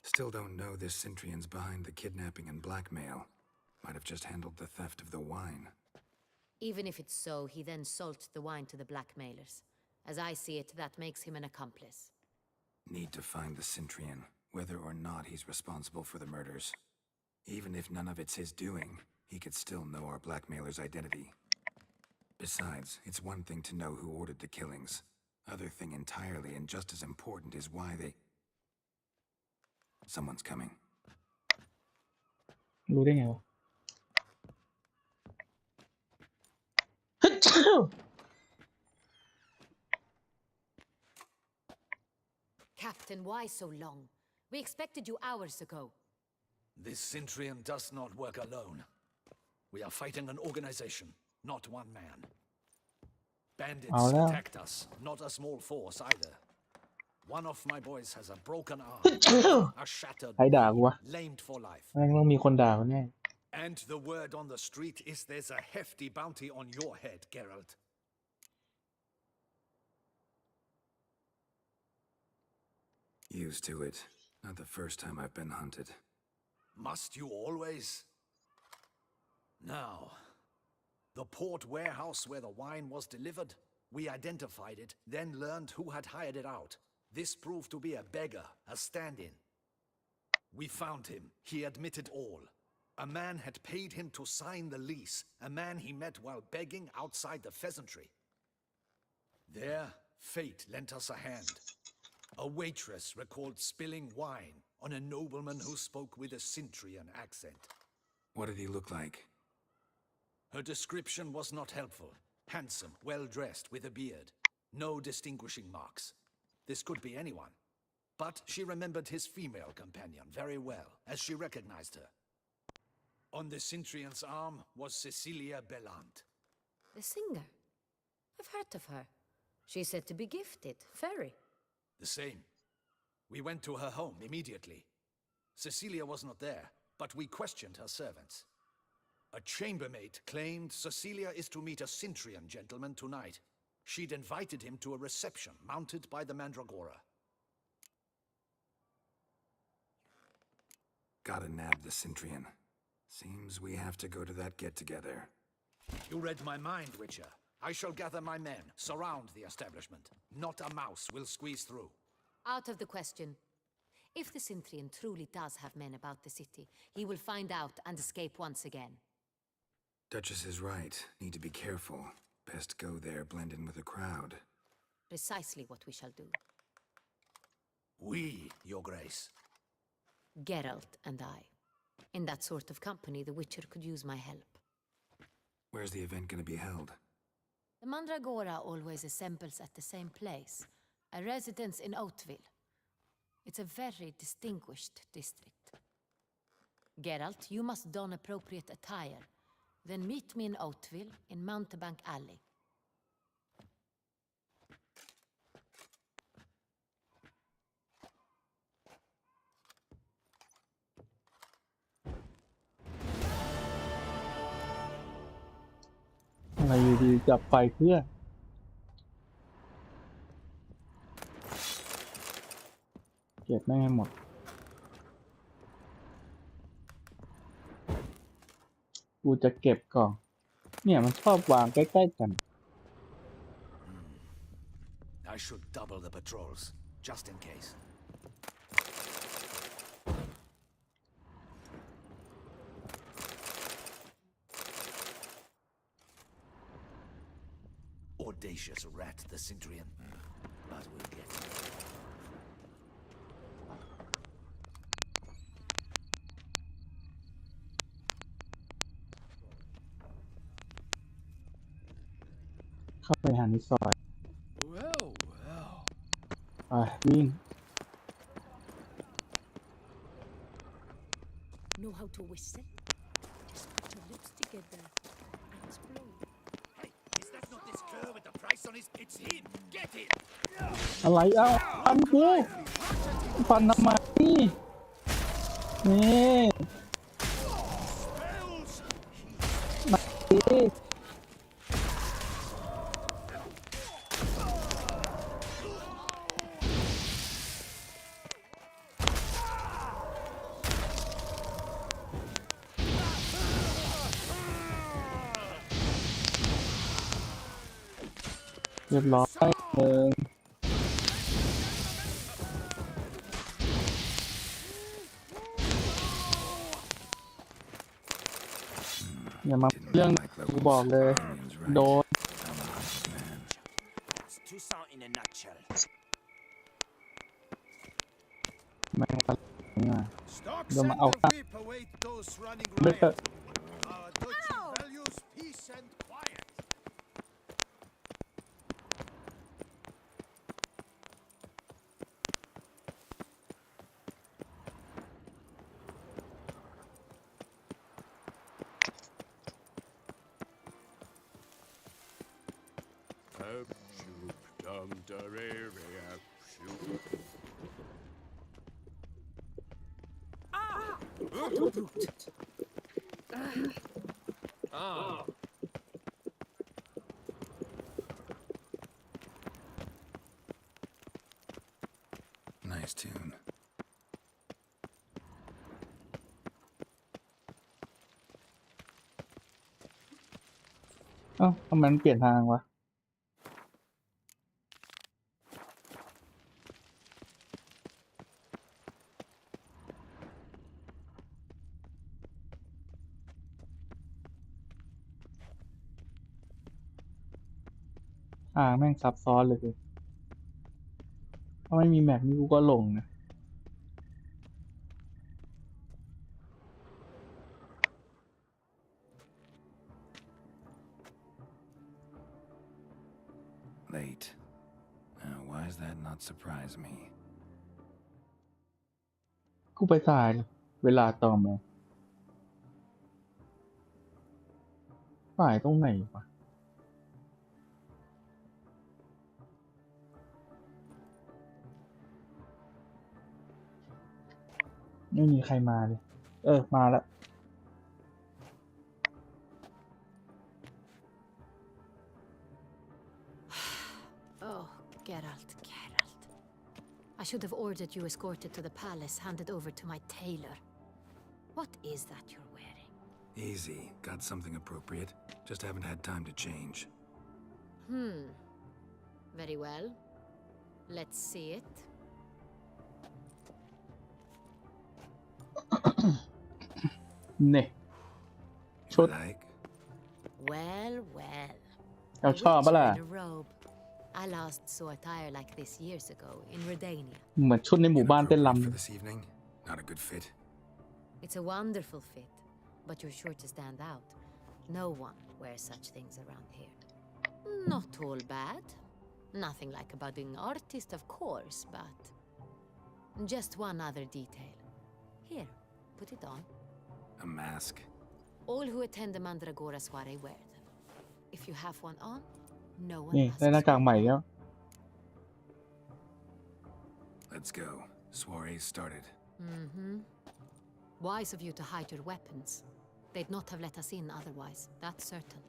Still don't know this Cintrian's behind the kidnapping and blackmail. Might have just handled the theft of the wine. Even if it's so, he then sold the wine to the blackmailers. As I see it, that makes him an accomplice. Need to find the Cintrian, whether or not he's responsible for the murders. Even if none of it's his doing, he could still know our blackmailer's identity. Besides, it's one thing to know who ordered the killings. Other thing entirely, and just as important, is why they... Someone's coming. รู้ได้ไงวะ Captain, why so long? We expected you hours ago. This Cintrian does not work alone. We are fighting an organization, not one man. Bandits Oh, no. attacked us, not a small force either. One of my boys has a broken arm, a shattered ใครด่ากูวะ knee, lamed for life. แม่งต้องมีคนด่ากูแน่ And the word on the street is there's a hefty bounty on your head, Geralt. Used to it. Not the first time I've been hunted. Must you always? Now, the port warehouse where the wine was delivered, we identified it, then learned who had hired it out. This proved to be a beggar, a stand-in. We found him. He admitted all. A man had paid him to sign the lease, a man he met while begging outside the pheasantry. There, fate lent us a hand. A waitress recalled spilling wine on a nobleman who spoke with a Cintrian accent. What did he look like? Her description was not helpful. Handsome, well-dressed, with a beard. No distinguishing marks. This could be anyone. But she remembered his female companion very well, as she recognized her. On the Cintrian's arm was Cecilia Bellant. The singer. I've heard of her. She's said to be gifted. Fairy. The same. We went to her home immediately. Cecilia was not there, but we questioned her servants. A chambermaid claimed Cecilia is to meet a Cintrian gentleman tonight. She'd invited him to a reception mounted by the Mandragora. Gotta nab the Cintrian. Seems we have to go to that get-together. You read my mind, Witcher. I shall gather my men, surround the establishment. Not a mouse will squeeze through. Out of the question. If the Cintrian truly does have men about the city, he will find out and escape once again. Duchess is right. Need to be careful. Best go there, blend in with the crowd. Precisely what we shall do. We, Your Grace. Geralt and I. In that sort of company, the Witcher could use my help. Where's the event gonna be held? The Mandragora always assembles at the same place, a residence in Oatville. It's a very distinguished district. Geralt, you must don appropriate attire. Then meet me in Oatville in Mountebank Alley. อะไรอยู่ดีจับไฟเพื่อเก็บแม่งให้หมดกูจะเก็บก่อนเนี่ยมันชอบวางใกล้ๆกัน I should double the patrols, just in case. Audacious rat, the Centurion. But we'll get him. เข้าไปหาในซอย Well, well. ไปวิ่ง Know how to whistle? Just put your lips together and explode. Hey, is that not this cur with the price on his... It's him! Get him! อะไรเอ้าฟันกูฟันทำไมนี่มาดิเรียบร้อยเลยอย่ามาเรื่องกูบอกเลยโดน That's Toussaint in a nutshell. แม่งมาเนี่ย Stock Dama and au the ka. whip await those running ไม่เถ riot. อะ Our duchy values peace and quiet. Nice tune. เอ้าทำไมมันเปลี่ยนทางวะแม่งซับซ้อนเลยคือถ้าไม่มีแมปนี้กูก็หลงนะ Late. Why does that not surprise me? กูไปสายเลยเวลาต่อมาสายตรงไหนวะไม่มีใครมาเลยมาแล้ว Oh, Geralt. I should have ordered you escorted to the palace, handed over to my tailor. What is that you're wearing? Easy. Got something appropriate. Just haven't had time to change. Very well. Let's see it. เนี่ย You Short. like? Well. เราชอบปะล่ะ In a robe. I last saw attire like this years ago in Redania. เหมือนชุดในหมู่บ้านเต้น Inappropriate รำ for this evening? Not a good fit. It's a wonderful fit, but you're sure to stand out. No one wears such things around here. Not all bad. Nothing like a budding artist, of course, but just one other detail. Here, put it on. A mask? All who attend the Mandragora soiree wear them. If you have one on, no one นี่ได้หน้ากาก asks. ใหม่แล้ว Let's go. Soiree started. Wise of you to hide your weapons. They'd not have let us in otherwise, that's certain.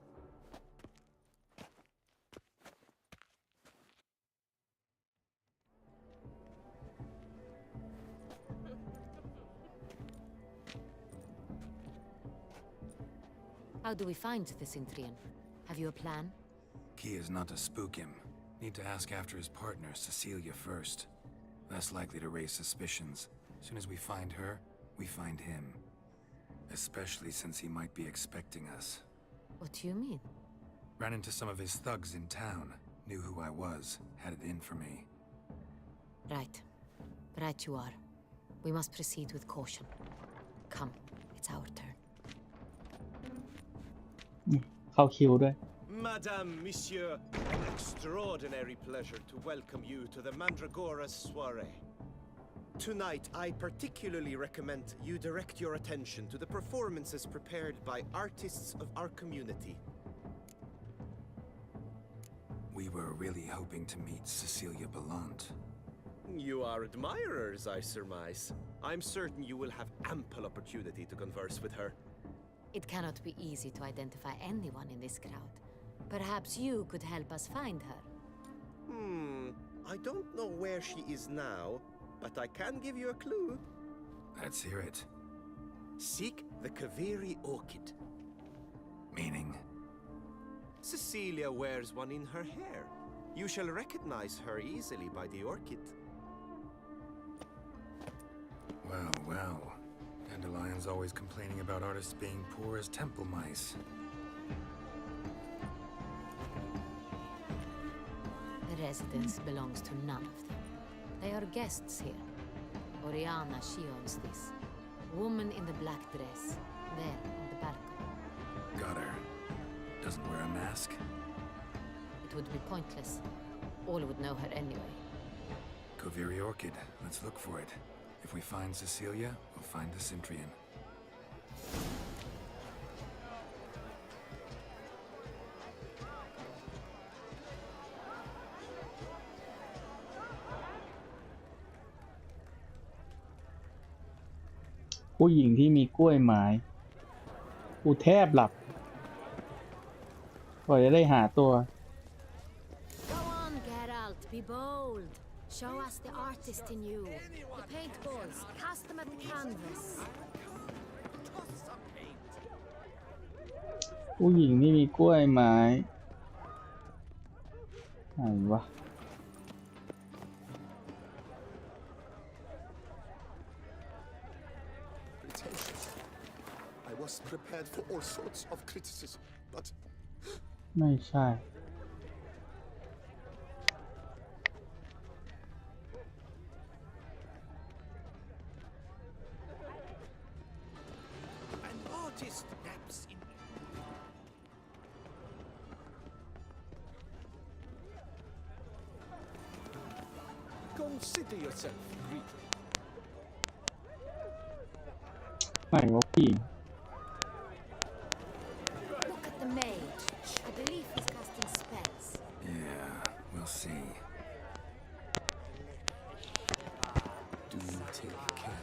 How do we find the Cintrian? Have you a plan? Key is not to spook him. Need to ask after his partner, Cecilia, first. Less likely to raise suspicions. As soon as we find her, we find him. Especially since he might be expecting us. What do you mean? Ran into some of his thugs in town. Knew who I was. Had it in for me. Right. Right you are. We must proceed with caution. Come, it's our turn. เข้าคิวด้วย Madame, Monsieur, an extraordinary pleasure to welcome you to the Mandragora soiree. Tonight, I particularly recommend you direct your attention to the performances prepared by artists of our community. We were really hoping to meet Cecilia Belant. You are admirers, I surmise. I'm certain you will have ample opportunity to converse with her. It cannot be easy to identify anyone in this crowd. Perhaps you could help us find her. I don't know where she is now, but I can give you a clue. Let's hear it. Seek the Kaveri orchid. Meaning? Cecilia wears one in her hair. You shall recognize her easily by the orchid. Well, well. Dandelion's always complaining about artists being poor as temple mice. The residence belongs to none of them. They are guests here. Oriana, she owns this. Woman in the black dress, there on the balcony. Got her. Doesn't wear a mask? It would be pointless. All would know her anyway. Kaveri orchid. Let's look for it. If we find Cecilia, we'll find the Cintrian.ผู้หญิงที่มีกล้วยไม้กูแทบหลับกว่าจะได้หาตัว Go on, Geralt, be bold. Show us the artist in you. The paintballs, cast them at the canvas. ผู้หญิงที่มีกล้วยไม้ไหนวะ Pretentious. I was prepared for all sorts of criticism, but ไม่ใช่ An artist naps in Consider yourself greeted. ไหนวะผู้หญิง Look at the mage. I believe he's casting spells. Yeah, we'll see. Do take care.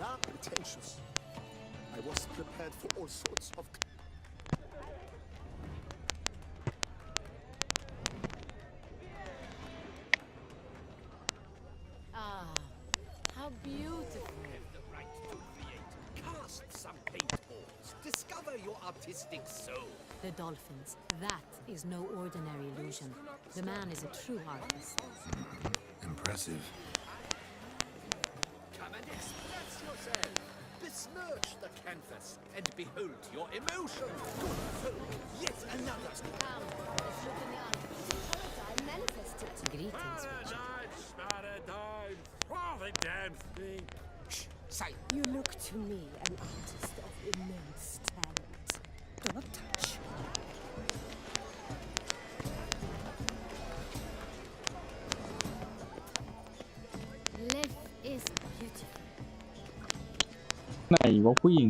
not pretentious. I was prepared for all sorts of. Ah, how beautiful. the right to create. Cast some paintballs. Discover your artistic soul. The dolphins. That is no ordinary illusion. The man is a true artist. Impressive. Come and express yourself. Besmirch the canvas and behold your emotion. Good folk, yet another. Come, let's look in the eye. Paradise manifested. Greetings, Richard. Paradise, oh, the damn thing. Shh, silent. You look to me an artist of immense talent. Do not touch. วะผู้หญิง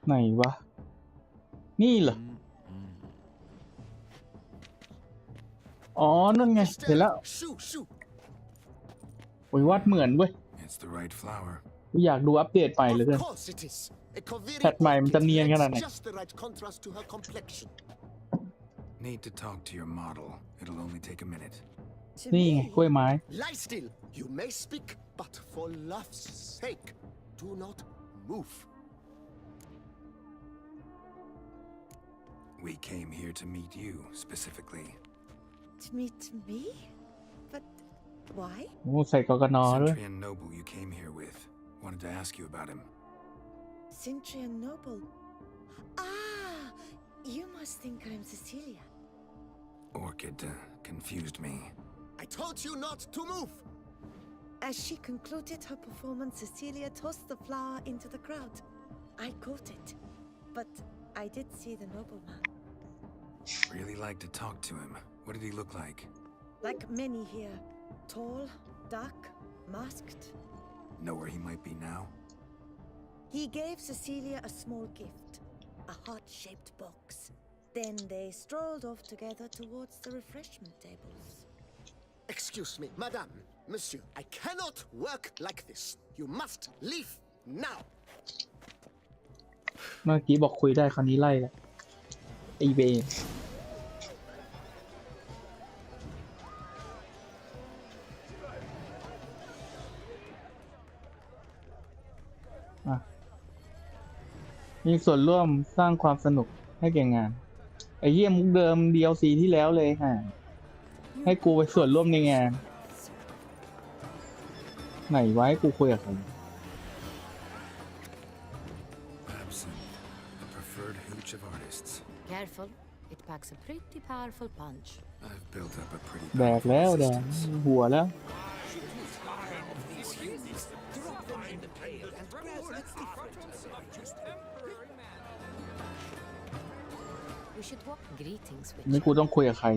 ไหนวะนี่เหรออ๋อนั่นไงเห็นแล้ว Shoo, shoo. โอ้ยวาดเหมือนเว้ย It's the right flower. อยากดูอัปเดตไปเลย Of เพื่อน course it is. A Kaviri แพทใหม่มันจะเนียนขนาดไหน orchid lends just the right contrast to her complexion. Need to talk to your model. It'll only take a minute. นี่ไงกล้วยไม้ Lie still. You may speak, but for love's sake, do not move. We came here to meet you, specifically. To meet me? But why? โอ้ใส่กกนด้วย Centurion Noble you came here with. Wanted to ask you about him. Centurion Noble. Ah, you must think I'm Cecilia. Orchid confused me. I told you not to move. As she concluded her performance, Cecilia tossed the flower into the crowd. I caught it, but I did see the nobleman. Really like to talk to him. What did he look like? Like many here. Tall, dark, masked. Know where he might be now? He gave Cecilia a small gift, a heart-shaped box. Then they strolled off together towards the refreshment tables. Excuse me, madame, monsieur. I cannot work like this. You must leave now. เมื่อกี้บอกคุยได้คราวนี้ไล่แล้วไอเบนมีส่วนร่วมสร้างความสนุกให้แก่งาน ไอ้เหี้ยมุกเดิม DLC ที่แล้วเลยฮะให้กูไปส่วนร่วมในงาน ไหนไว้กูคุยกับใคร Absinthe, the preferred hooch of artists. Careful, it packs a pretty powerful punch. I've built up a pretty แดกแล้วแดก หัวแล้ว We should walk greetings with นี่กูต้องคุยกับใคร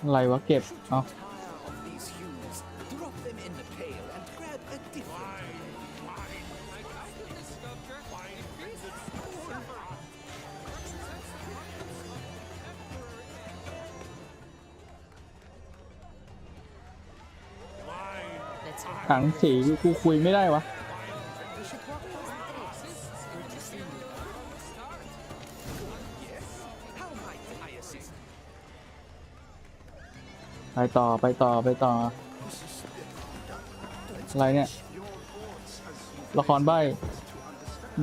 อะไรวะเก็บ เอา Of these hues, drop them in the pail and grab a different. ถังสีกูคุยไม่ได้วะ We should walk past the traces. Good to see you. How might I assist? ไปต่อไปต่อไปต่อ อะไรเนี่ย ละครใบ้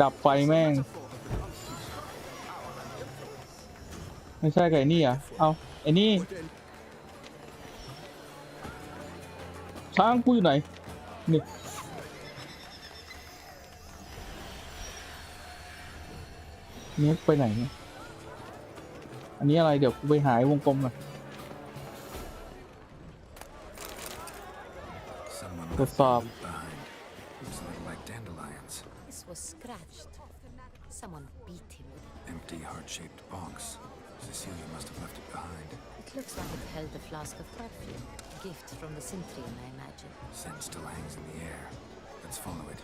ดับไฟแม่ง ไม่ใช่ไก่นี่อ่ะ เอาไอ้นี่ ช้างกูอยู่ไหน นี่ นี่ไปไหนเนี่ย อันนี้อะไรเดี๋ยวกูไปหาวงกลมก่อน Someone The left fob. a loop behind. Looks a little like dandelions. This was scratched. Someone beat him with it. Empty heart-shaped box. Cecilia must have left it behind. It looks like it held a flask of perfume. Gift from the Centurion, I imagine. Scent still hangs in the air. Let's follow it.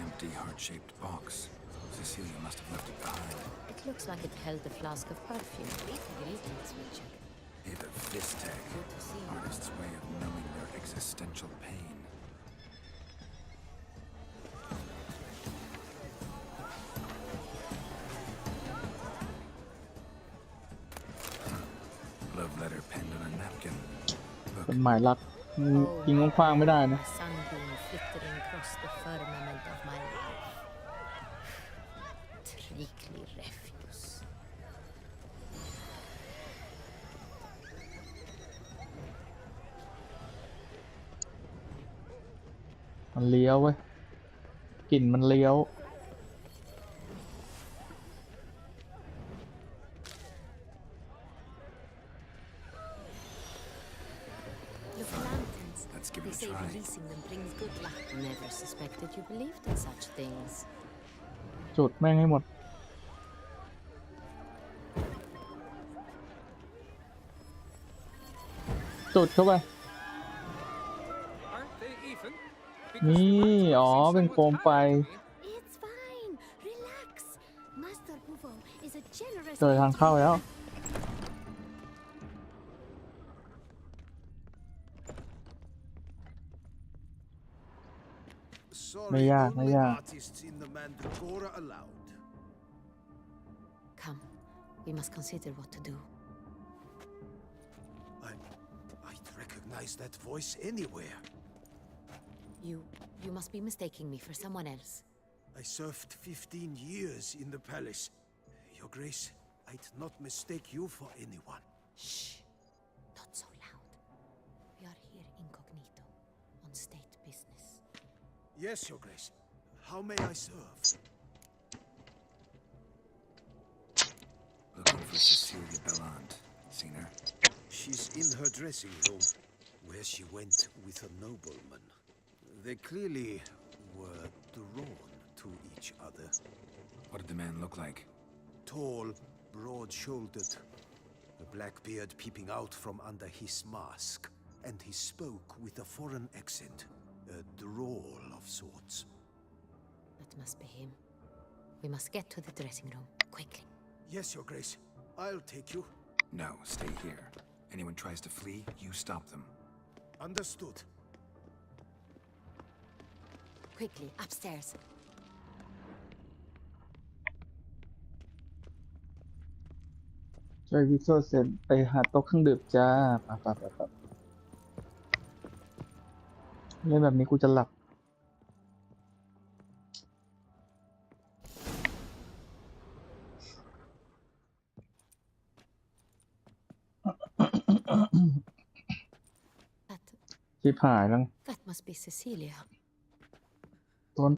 Empty heart-shaped box. Cecilia must have left it behind. It looks like it held a flask of perfume. Greetings, Witcher. Hit of Vistag. Good to see you. Artist's way of numbing their existential pain. Love letter penned on a napkin. เป็นหมายรักยิงคว้างๆไม่ได้นะ A sunbeam flickering across the firmament of my life. Treacly refuse. มันเลี้ยวเว้ยกลิ่นมันเลี้ยว Look, lanterns. Let's give They it a say try. releasing them brings good luck. Never suspected you believed in such things. จุดแม่งให้หมด จุดเข้าไป Aren't they even? นี่ อ๋อ เป็นโคมไฟ It's fine. Relax. Master Buvo is a generous. เจอทางเข้าแล้ว Sorry,ไม่ยาก only ไม่ยาก artists in the Mandragora allowed. Come. We must consider what to do. I'd recognize that voice anywhere. You must be mistaking me for someone else. I served 15 years in the palace. Your Grace, I'd not mistake you for anyone. Shh. Not so loud. We are here incognito, on state business. Yes, Your Grace. How may I serve? Looking for Cecilia Bellant. Seen her? She's in her dressing room, where she went with a nobleman. They clearly were drawn to each other. What did the man look like? Tall, broad-shouldered, a black beard peeping out from under his mask, and he spoke with a foreign accent, a drawl of sorts. That must be him. We must get to the dressing room, quickly. Yes, Your Grace. I'll take you. No, stay here. Anyone tries to flee, you stop them. Understood. Quickly, upstairs. ช่วยวิโซเสร็จไปหาโต๊ะเครื่องดื่มจ้าไปเล่นแบบนี้กูจะหลับ ชิบหายแล้ว That must be Cecilia. โดน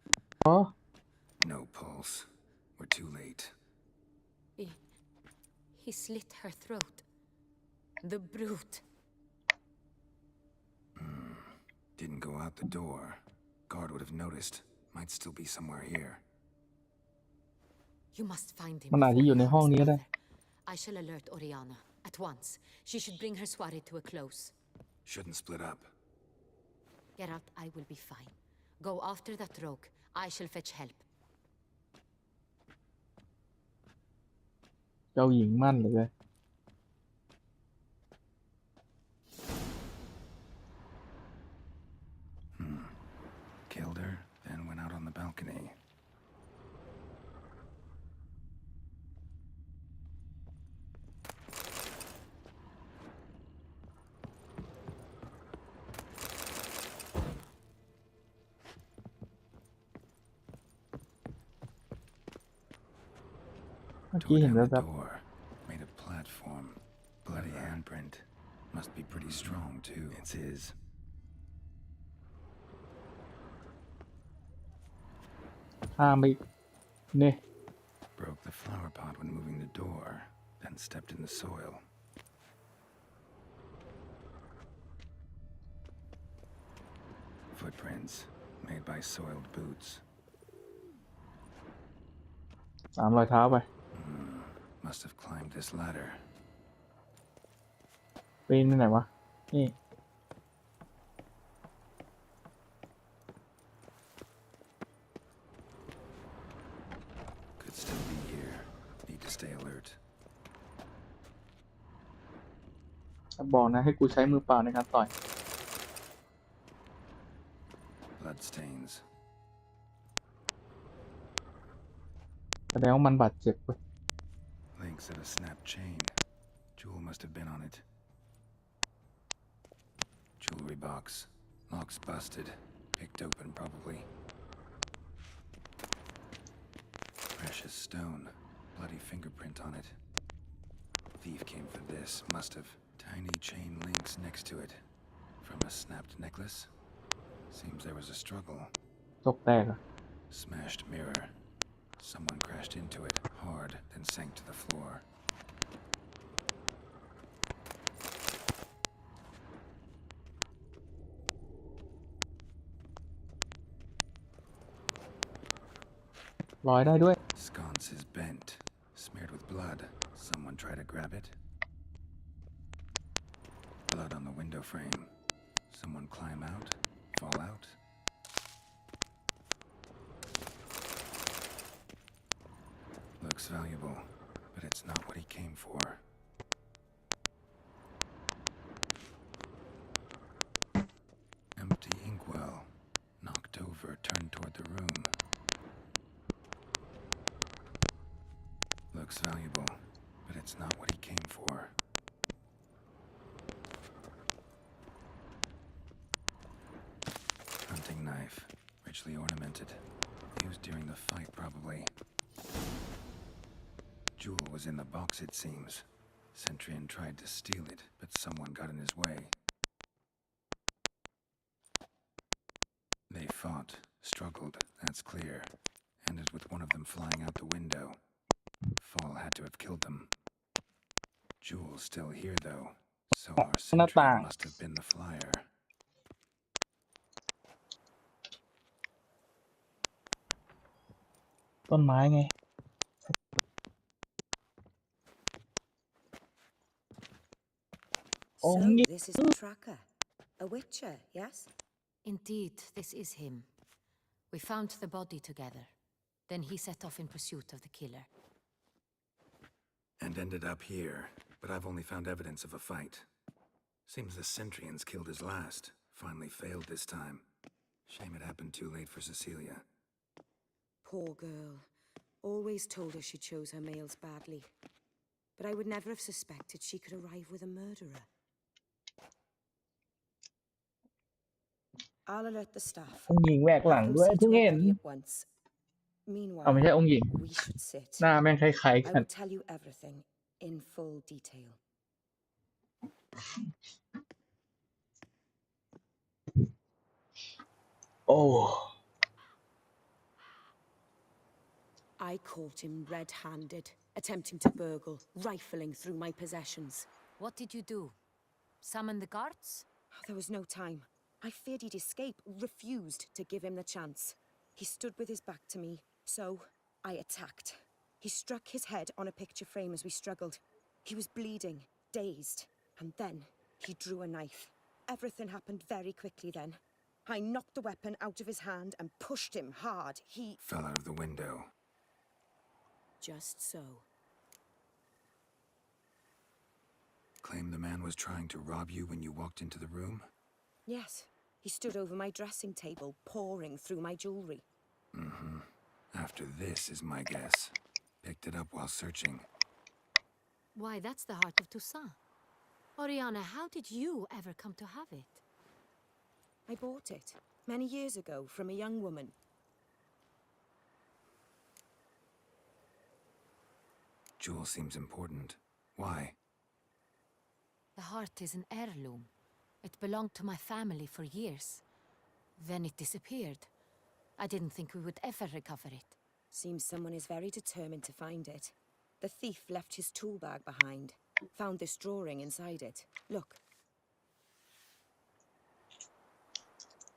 อ๋อ No pulse. We're too late. He slit her throat. The brute. Didn't go out the door. Guard would have noticed. Might still be somewhere here. You must find him. มันอาจจะอยู่ในห้องนี้ก็ได้ I shall alert Oriana at once. She should bring her soiree to a close. Shouldn't split up. Geralt, I will be fine. Go after that rogue. I shall fetch help. เจ้าหญิงมั่นเลย Killed her, then went out on the balcony. Tore Tore down the แบบ door. Made a platform. Bloody handprint. Must be pretty strong, too. It's his.ๆข้ามไปอีกเนี่ย Broke the flower pot when moving the door, then stepped in the soil. Footprints made by soiled boots. 3 รอยเท้าไป Must have climbed this ladder. ปีนไปไหนวะ นี่ Could still be here. Need to stay alert. บอกนะให้กูใช้มือเปล่าในการต่อย Bloodstains. แสดงว่ามันบาดเจ็บเว้ย Links of a snapped chain. Jewel must have been on it. Jewelry box. Lock's busted. Picked open, probably. Precious stone. Bloody fingerprint on it. Thief came for this. Must have. Tiny chain links next to it. From a snapped necklace. Seems there was a struggle. ตกแตกอะ Smashed mirror. Someone crashed into it hard, then sank to the floor. ลอยได้ด้วย Sconce is bent, smeared with blood. Someone tried to grab it. Blood on the window frame. Someone climb out, fall out. Looks valuable, but it's not what he came for. Empty inkwell, knocked over, turned toward the room. Looks valuable, but it's not what he came for. Hunting knife, richly ornamented. Used during the fight, probably. Jewel was in the box, it seems. Centurion tried to steal it, but someone got in his way. They fought, struggled, that's clear. Ended with one of them flying out the window. Fall had to have killed them. Jewel's still here, though, so our Centurion must have been the flyer. ต้นไม้ไง So, Oh, yeah. this is a tracker. A witcher, yes? Indeed, this is him. We found the body together. Then he set off in pursuit of the killer. And ended up here, but I've only found evidence of a fight. Seems the Centurions killed his last. Finally failed this time. Shame it happened too late for Cecilia. Poor girl. Always told her she chose her males badly. But I would never have suspected she could arrive with a murderer. I'll alert the staff. องค์หญิงแหวกหลังด้วย I'll เพิ่ง see to เห็น everybody at once. เอาไม่ใช่ Meanwhile, องค์หญิง we should sit. หน้าแม่งคล้ายๆ I กัน will tell you everything in full detail. โอ้ I caught him red-handed, attempting to burgle, rifling through my possessions. What did you do? Summon the guards? There was no time. I feared he'd escape, refused to give him the chance. He stood with his back to me, so I attacked. He struck his head on a picture frame as we struggled. He was bleeding, dazed, and then he drew a knife. Everything happened very quickly then. I knocked the weapon out of his hand and pushed him hard. He Fell out of the window. Just so. Claim the man was trying to rob you when you walked into the room? Yes. He stood over my dressing table, pouring through my jewelry. Mm-hmm. After this is my guess. Picked it up while searching. Why, that's the heart of Toussaint. Oriana, how did you ever come to have it? I bought it many years ago from a young woman. Jewel seems important. Why? The heart is an heirloom. It belonged to my family for years. Then it disappeared. I didn't think we would ever recover it. Seems someone is very determined to find it. The thief left his tool bag behind. Found this drawing inside it. Look.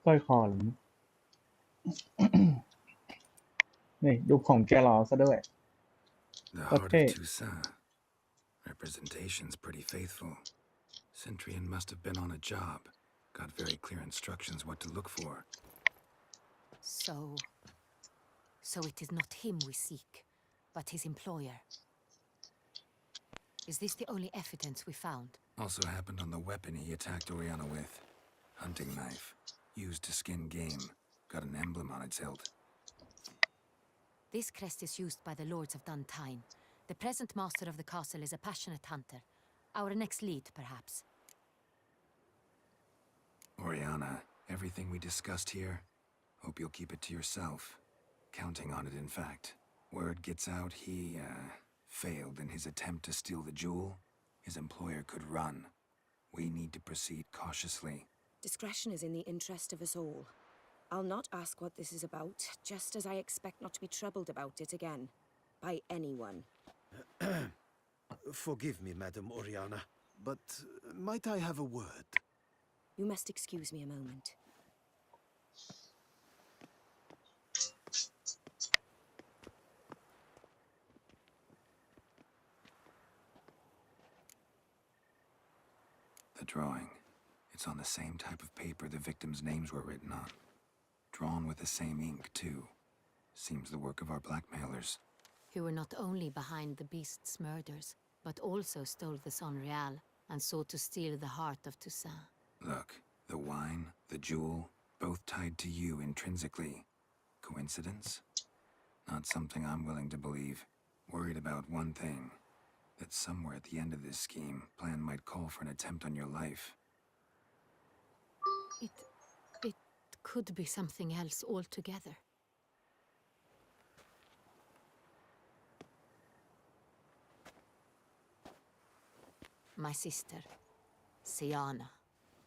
สร้อยคอหรือ นี่ดูของแกรอซะด้วย The heart Okay. of Toussaint. Representation's pretty faithful. Centurion must have been on a job. Got very clear instructions what to look for. So it is not him we seek, but his employer. Is this the only evidence we found? Also happened on the weapon he attacked Oriana with. Hunting knife. Used to skin game. Got an emblem on its hilt. This crest is used by the lords of Duntine. The present master of the castle is a passionate hunter. Our next lead, perhaps. Oriana, everything we discussed here, hope you'll keep it to yourself. Counting on it, in fact. Word gets out he, failed in his attempt to steal the jewel. His employer could run. We need to proceed cautiously. Discretion is in the interest of us all. I'll not ask what this is about, just as I expect not to be troubled about it again. By anyone. Forgive me, Madam Oriana, but might I have a word? You must excuse me a moment. The drawing. It's on the same type of paper the victims' names were written on. Drawn with the same ink, too. Seems the work of our blackmailers. Who were not only behind the beast's murders, but also stole the Son Real and sought to steal the heart of Toussaint. Look, the wine, the jewel, both tied to you intrinsically. Coincidence? Not something I'm willing to believe. Worried about one thing. That somewhere at the end of this scheme, plan might call for an attempt on your life. It could be something else altogether. My sister, Siana,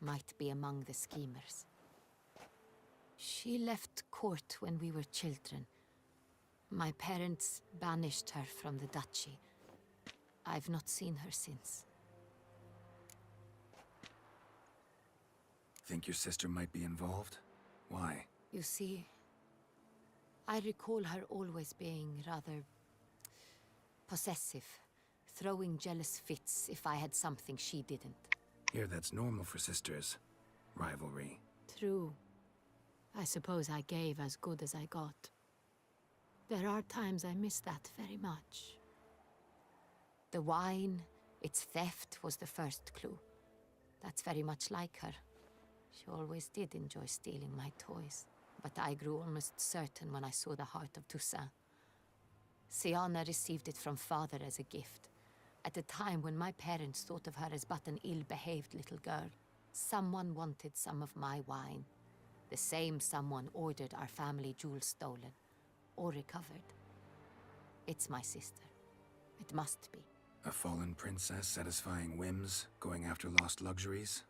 might be among the schemers. She left court when we were children. My parents banished her from the duchy. I've not seen her since. Think your sister might be involved? Why? You see, I recall her always being rather possessive, throwing jealous fits if I had something she didn't. Here, that's normal for sisters. Rivalry. True. I suppose I gave as good as I got. There are times I miss that very much. The wine, its theft, was the first clue. That's very much like her. She always did enjoy stealing my toys. But I grew almost certain when I saw the heart of Toussaint. Siana received it from father as a gift. At a time when my parents thought of her as but an ill-behaved little girl. Someone wanted some of my wine. The same someone ordered our family jewels stolen. Or recovered. It's my sister. It must be. A fallen princess satisfying whims, going after lost luxuries?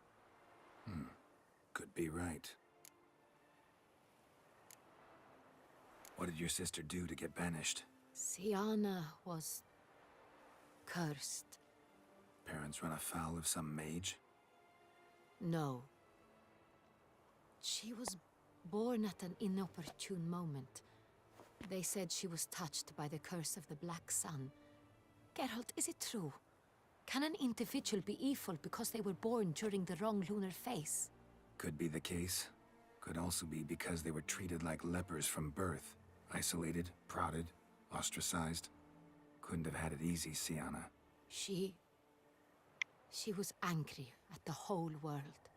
Could be right. What did your sister do to get banished? Siana was cursed. Parents run afoul of some mage? No. She was born at an inopportune moment. They said she was touched by the curse of the Black Sun. Geralt, is it true? Can an individual be evil because they were born during the wrong lunar phase? Could be the case. Could also be because they were treated like lepers from birth. Isolated, prodded, ostracized. Couldn't have had it easy, Siana. She was angry at the whole world.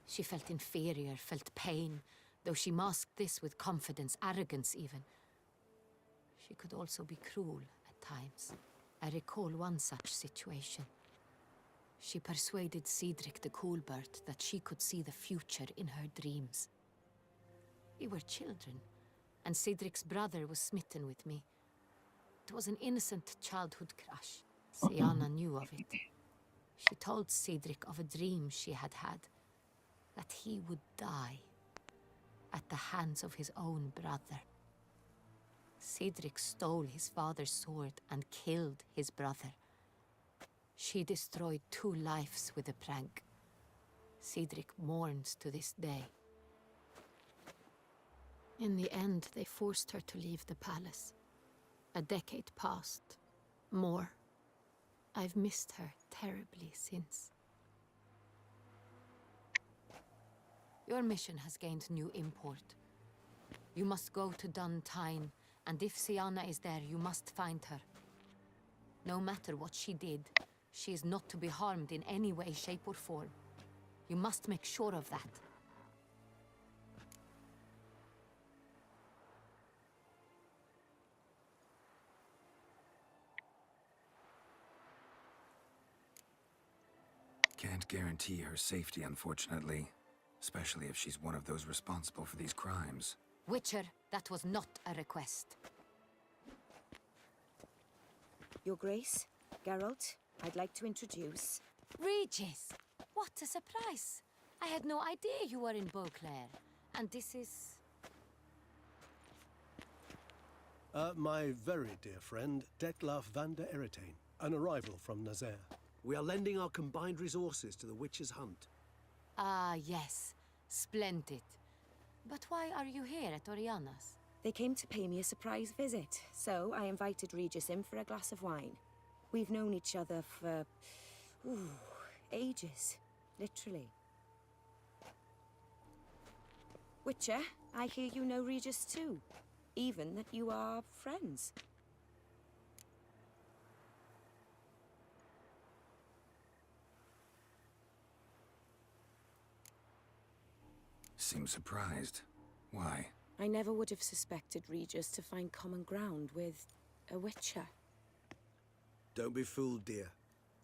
She felt inferior, felt pain, though she masked this with confidence, arrogance even. She could also be cruel at times. I recall one such situation. She persuaded Cedric the Coolbird that she could see the future in her dreams. We were children, and Cedric's brother was smitten with me. It was an innocent childhood crush. Siana knew of it. She told Cedric of a dream she had had, that he would die at the hands of his own brother. Cedric stole his father's sword and killed his brother. She destroyed 2 lives with a prank. Cedric mourns to this day. In the end, they forced her to leave the palace. A decade passed. More. I've missed her terribly since. Your mission has gained new import. You must go to Duntine, and if Siana is there, you must find her. No matter what she did, she is not to be harmed in any way, shape, or form. You must make sure of that. Can't guarantee her safety, unfortunately. Especially if she's one of those responsible for these crimes. Witcher, that was not a request. Your Grace, Geralt, I'd like to introduce... Regis! What a surprise! I had no idea you were in Beauclair. And this is... My very dear friend, Detlaf van der Eretain, an arrival from Nazaire. We are lending our combined resources to the Witcher's hunt. Ah, yes. Splendid. But why are you here at Oriana's? They came to pay me a surprise visit, so I invited Regis in for a glass of wine. We've known each other for... ages. Literally. Witcher, I hear you know Regis too. Even that you are friends. Seem surprised. Why? I never would have suspected Regis to find common ground with a Witcher. Don't be fooled, dear.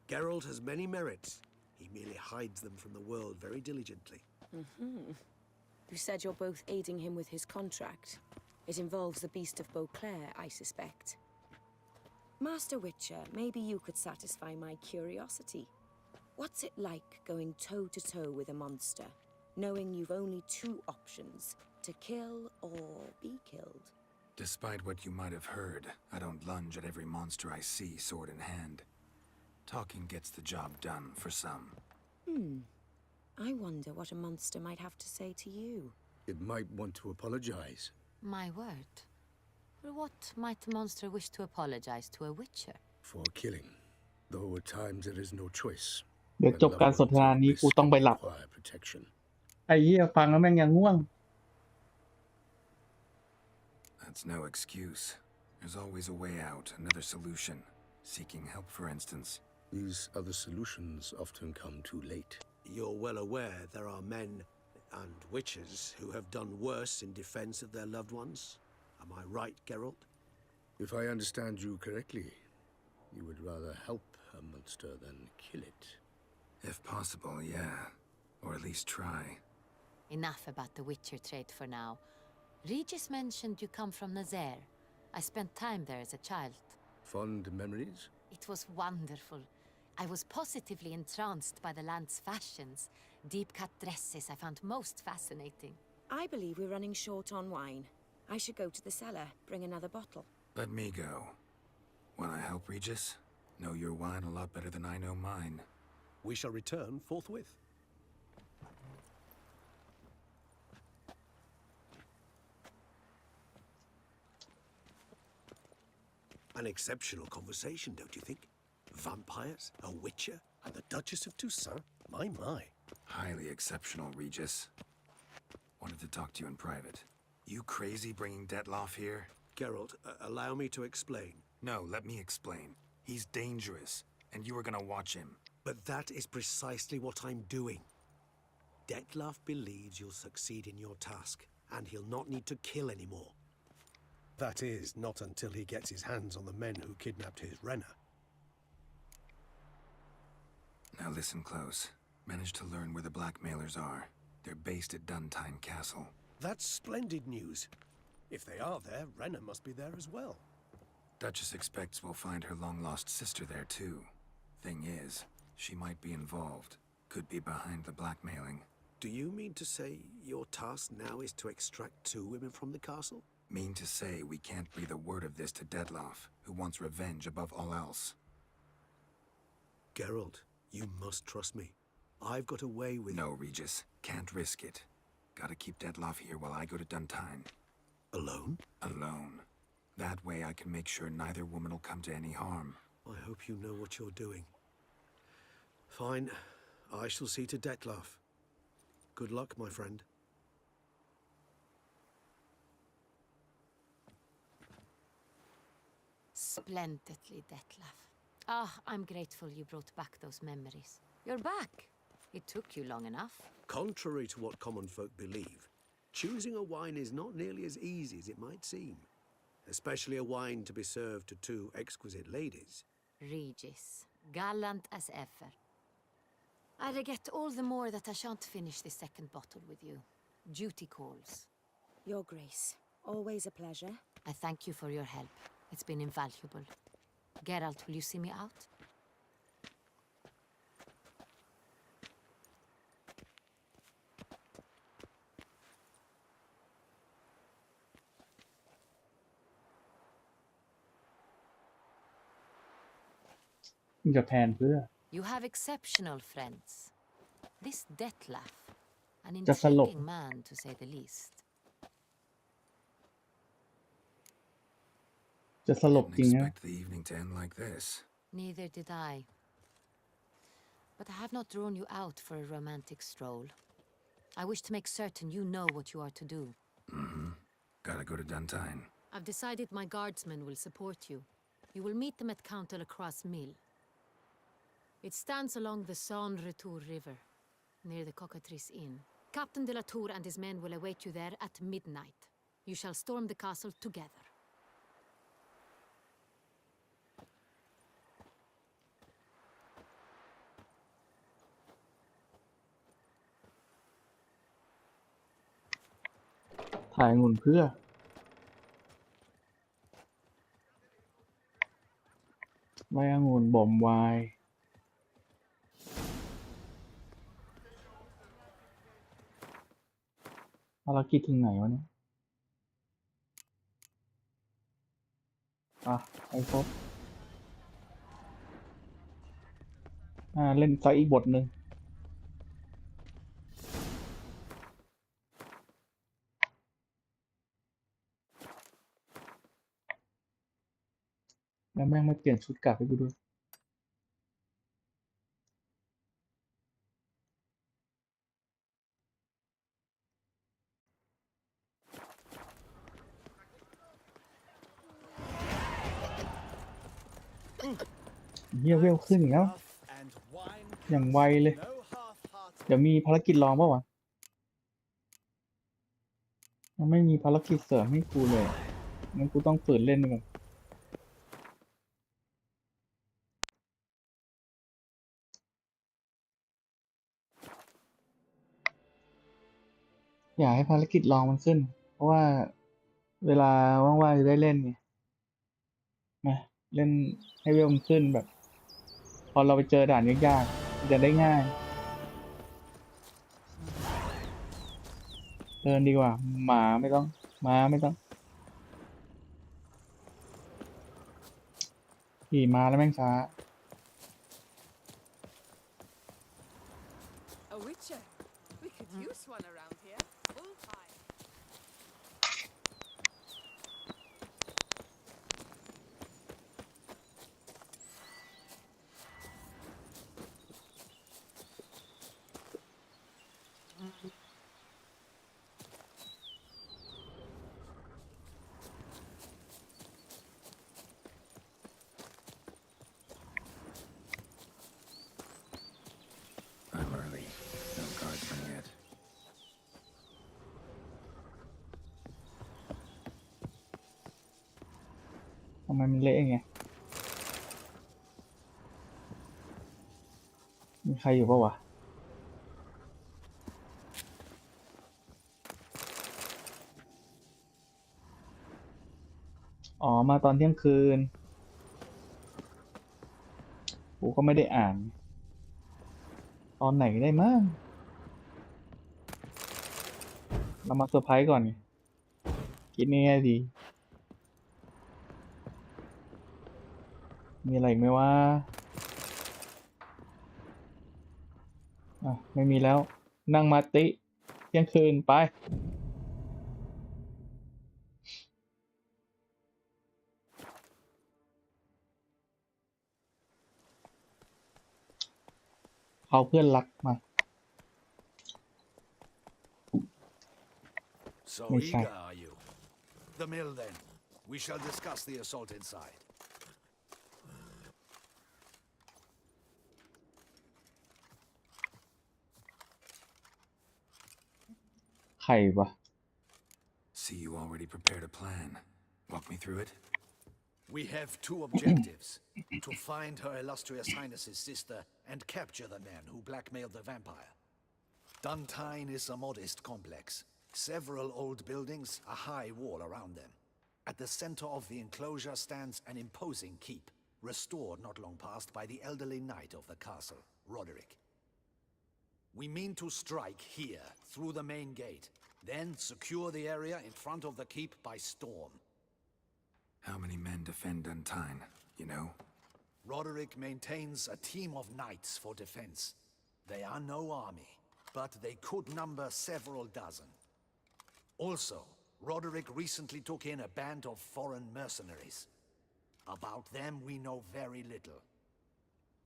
Geralt has many merits. He merely hides them from the world very diligently. You said you're both aiding him with his contract. It involves the Beast of Beauclair, I suspect. Master Witcher, maybe you could satisfy my curiosity. What's it like going toe-to-toe with a monster, knowing you've only two options, to kill or be killed? Despite what you might have heard, I don't lunge at every monster I see sword in hand. Talking gets the job done for some. I wonder what a monster might have to say to you. It might want to apologize. My word. For what might a monster wish to apologize to a Witcher? For killing. Though at times there is no choice. เดี๋ยวจบการสนทนานี้กูต้องไปหลับ Require protection. ไอ้เหี้ยฟังแล้วแม่งยังง่วง That's no excuse. There's always a way out, another solution. Seeking help, for instance. These other solutions often come too late. You're well aware there are men and witches who have done worse in defense of their loved ones. Am I right, Geralt? If I understand you correctly, you would rather help a monster than kill it. If possible, yeah. Or at least try. Enough about the Witcher trade for now. Regis mentioned you come from Nazaire. I spent time there as a child. Fond memories? It was wonderful. I was positively entranced by the land's fashions. Deep-cut dresses I found most fascinating. I believe we're running short on wine. I should go to the cellar, bring another bottle. Let me go. Wanna help, Regis? Know your wine a lot better than I know mine. We shall return forthwith. An exceptional conversation, don't you think? Vampires, a witcher, and the Duchess of Toussaint? My. Highly exceptional, Regis. Wanted to talk to you in private. You crazy bringing Detlaf here? Geralt, allow me to explain. No, let me explain. He's dangerous, and you are gonna watch him. But that is precisely what I'm doing. Detlaf believes you'll succeed in your task, and he'll not need to kill anymore. That is, not until he gets his hands on the men who kidnapped his Renna. Now listen close. Managed to learn where the blackmailers are. They're based at Duntine Castle. That's splendid news. If they are there, Renna must be there as well. Duchess expects we'll find her long-lost sister there, too. Thing is, she might be involved. Could be behind the blackmailing. Do you mean to say your task now is to extract two women from the castle? Mean to say we can't breathe a word of this to Detlaf, who wants revenge above all else. Geralt, you must trust me. I've got a way with... No, Regis. Can't risk it. Gotta keep Detlaf here while I go to Duntine. Alone? Alone. That way I can make sure neither woman will come to any harm. I hope you know what you're doing. Fine. I shall see to Detlaf. Good luck, my friend. Splendidly, Detlaf. I'm grateful you brought back those memories. You're back. It took you long enough. Contrary to what common folk believe, choosing a wine is not nearly as easy as it might seem. Especially a wine to be served to two exquisite ladies. Regis, gallant as ever. I regret all the more that I shan't finish this second bottle with you. Duty calls. Your Grace, always a pleasure. I thank you for your help. It's been invaluable. Geralt, will you see me out? มึงจะแพนเพื่อ You have exceptional friends. This Detlef, an จะสลบ intriguing man to say the least. จะสลบ Didn't จริงนะ expect the evening to end like this. Neither did I. But I have not drawn you out for a romantic stroll. I wish to make certain you know what you are to do. Gotta go to Duntine. I've decided my guardsmen will support you. You will meet them at Count de la Croix Mill. It stands along the Saône Retour River, near the Cockatrice Inn. Captain de la Tour and his men will await you there at midnight. You shall storm the castle together. ถ่ายองุ่นเพื่อ ไว้องุ่นบ่มไวน์ภารกิจถึงไหนวะเนี่ยไปครบเล่นไซต์อีกบทหนึ่งแล้วแม่งไม่เปลี่ยนชุดกลับให้กูด้วยเฮียเวลขึ้นอีกแล้ว And wine อย่างไวเลย no half-hearted. เดี๋ยวมีภารกิจรองป่าวะมันไม่มีภารกิจเสริมให้กูเลยงั้นกูต้องฝืนเล่นก่อนอยากให้ภารกิจรองมันขึ้น เพราะว่าเวลาว่างๆจะได้เล่นไงนะเล่นให้เวลมันขึ้นแบบ พอเราไปเจอด่านยากๆจะได้ง่ายเดินดีกว่าหมาไม่ต้องม้าไม่ต้องขี่ม้าแล้วแม่งช้า A witcher. We could use one around here. Full time. I'm early. No guardsmen yet. ทำไมมันเละอย่างเงี้ยมีใครอยู่ปะวะอ๋อมาตอนเที่ยงคืนกูก็ไม่ได้อ่านตอนไหนได้มั้งเรามาเซอร์ไพรส์ก่อนไงคิดง่ายๆดีมีอะไรอีกไหมวะไม่มีแล้วนั่งมาติเที่ยงคืนไปเขาเพื่อนรักมา So Yes, eager sir. are you? The mill then. We shall discuss the assault inside. ใครวะ See, you already prepared a plan. Walk me through it. We have two objectives. To find Her Illustrious Highness's sister and capture the man who blackmailed the vampire. Duntine is a modest complex. Several old buildings, a high wall around them. At the center of the enclosure stands an imposing keep, restored not long past by the elderly knight of the castle, Roderick. We mean to strike here, through the main gate, then secure the area in front of the keep by storm. How many men defend Duntine, you know? Roderick maintains a team of knights for defense. They are no army, but they could number several dozen. Also, Roderick recently took in a band of foreign mercenaries. About them we know very little.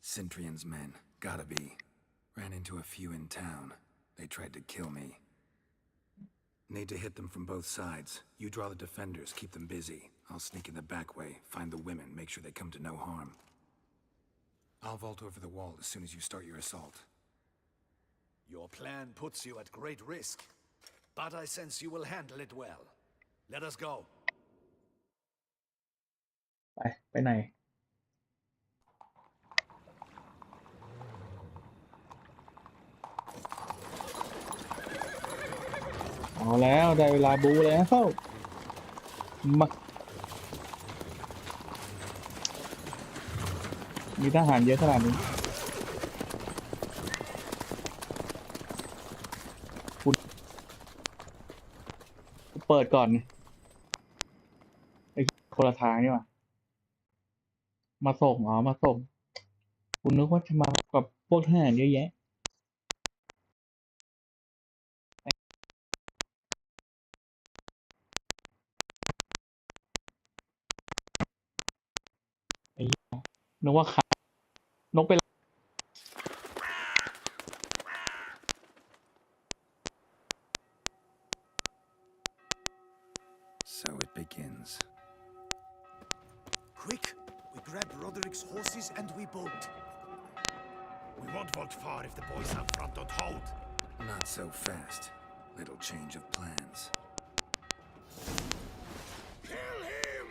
Cintrian's men, gotta be. Ran into a few in town. They tried to kill me. Need to hit them from both sides. You draw the defenders, keep them busy. I'll sneak in the back way, find the women, make sure they come to no harm. I'll vault over the wall as soon as you start your assault. Your plan puts you at great risk, but I sense you will handle it well. Let us go. ไปไหนเอาแล้วได้เวลาบูแล้วมามีทหารเยอะขนาดนี้คุณเปิดก่อนไอ้คนละทางนี่หว่ามาส่งมาส่งคุณนึกว่าจะมากับพวกทหารเยอะแยะไอ้นึกว่าขานกไปSo it begins. Quick! We grab Roderick's horses and we bolt. We won't vault far if the boys up front don't hold. Not so fast. Little change of plans. Kill him!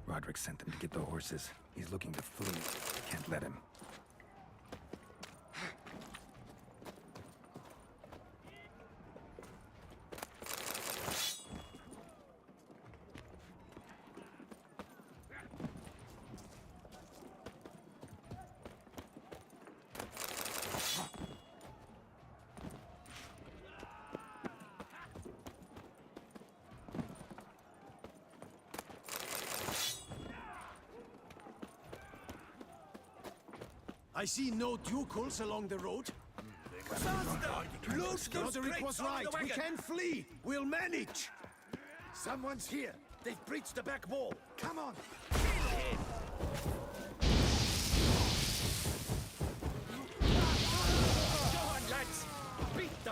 Roderick sent them to get the horses. He's looking to flee. Can't let him. I see no ducals along the road. Roderick was right. We can flee. We'll manage. Someone's here. They've breached the back wall. Come on. The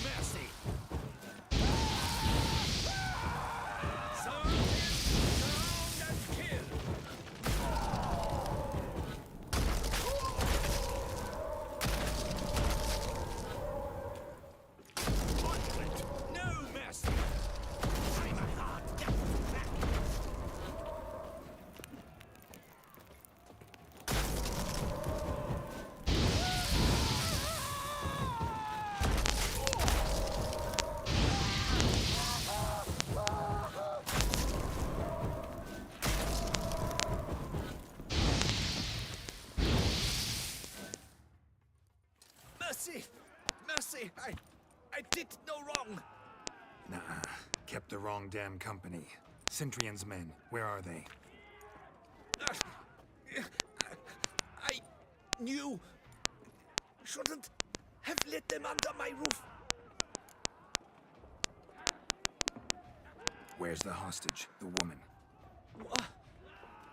mercy. Sound and kill. No mercy. I'm a hard back. Mercy! Mercy! I did no wrong! Nah, kept the wrong damn company. Centrion's men, where are they? I knew. Shouldn't have let them under my roof. Where's the hostage, the woman?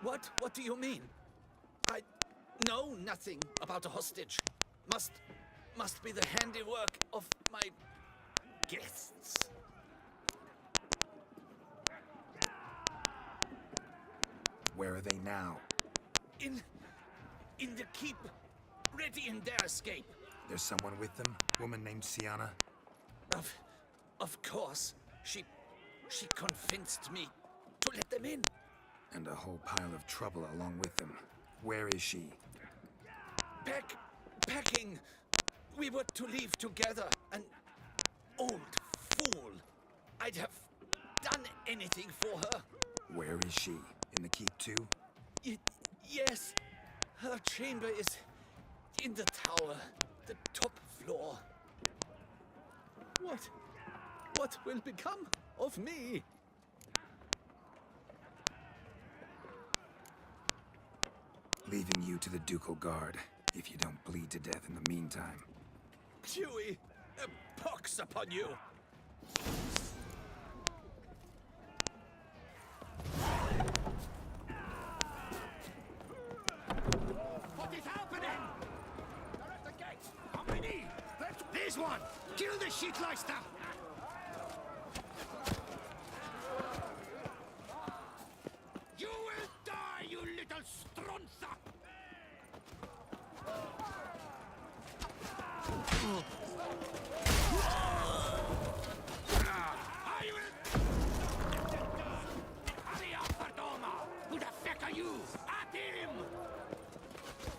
What do you mean? I know nothing about a hostage. Must be the handiwork of my guests. Where are they now? In the keep, ready in their escape. There's someone with them? Woman named Sienna? Of course. She convinced me to let them in. And a whole pile of trouble along with them. Where is she? Packing. We were to leave together. An old fool. I'd have done anything for her. Where is she? In the keep too? Yes. Her chamber is in the tower, the top floor. What will become of me? Leaving you to the ducal guard, if you don't bleed to death in the meantime. Dewey, a pox upon you! What is happening? They're at the gates. How many? There's one. Kill the shitleister. You will die, you little stronza. I will. Hurry up, Perdoma. Who the fuck are you? At him.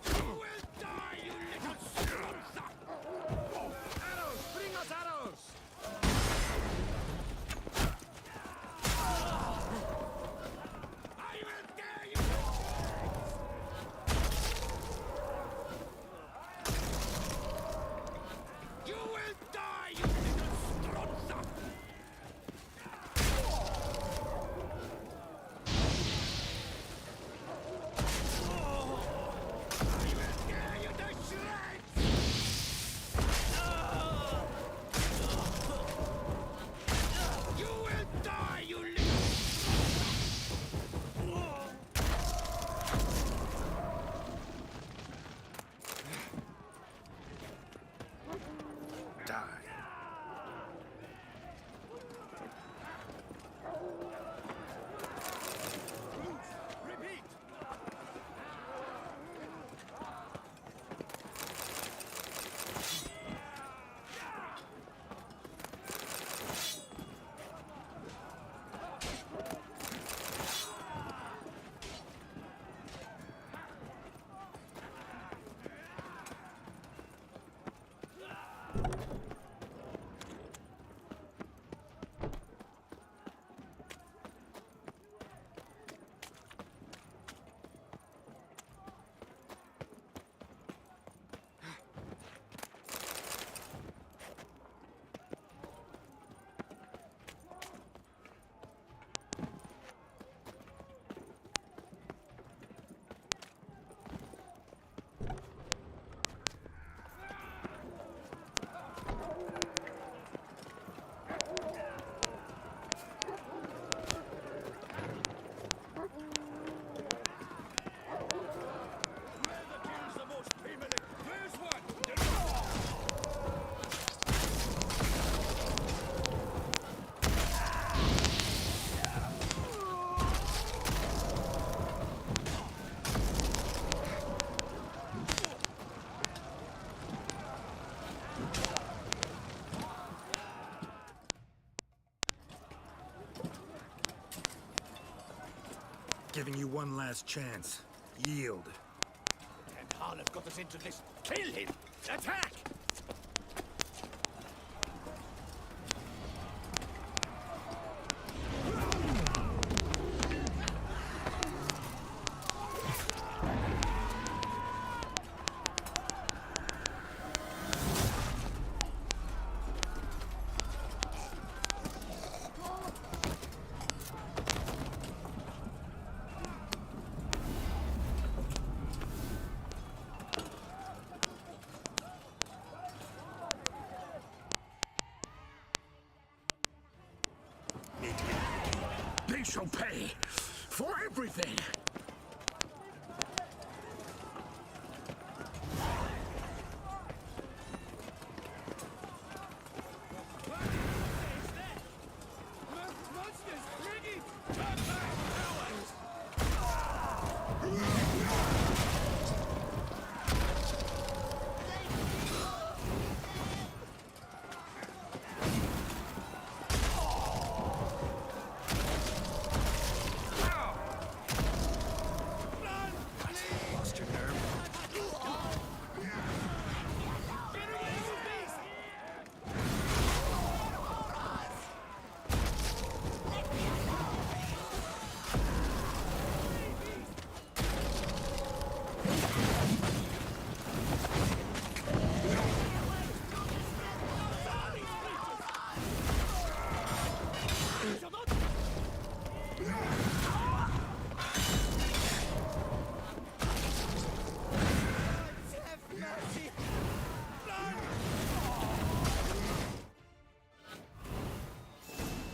You will die, you little stronza. Arrows! Bring us arrows! I will tear you! You will die, you little stronza! I will tear you to shreds! You will die, you little... Die. Repeat! giving you one last chance. Yield. And Harlov got us into this. Kill him! Attack! They shall pay for everything. Lost your nerve.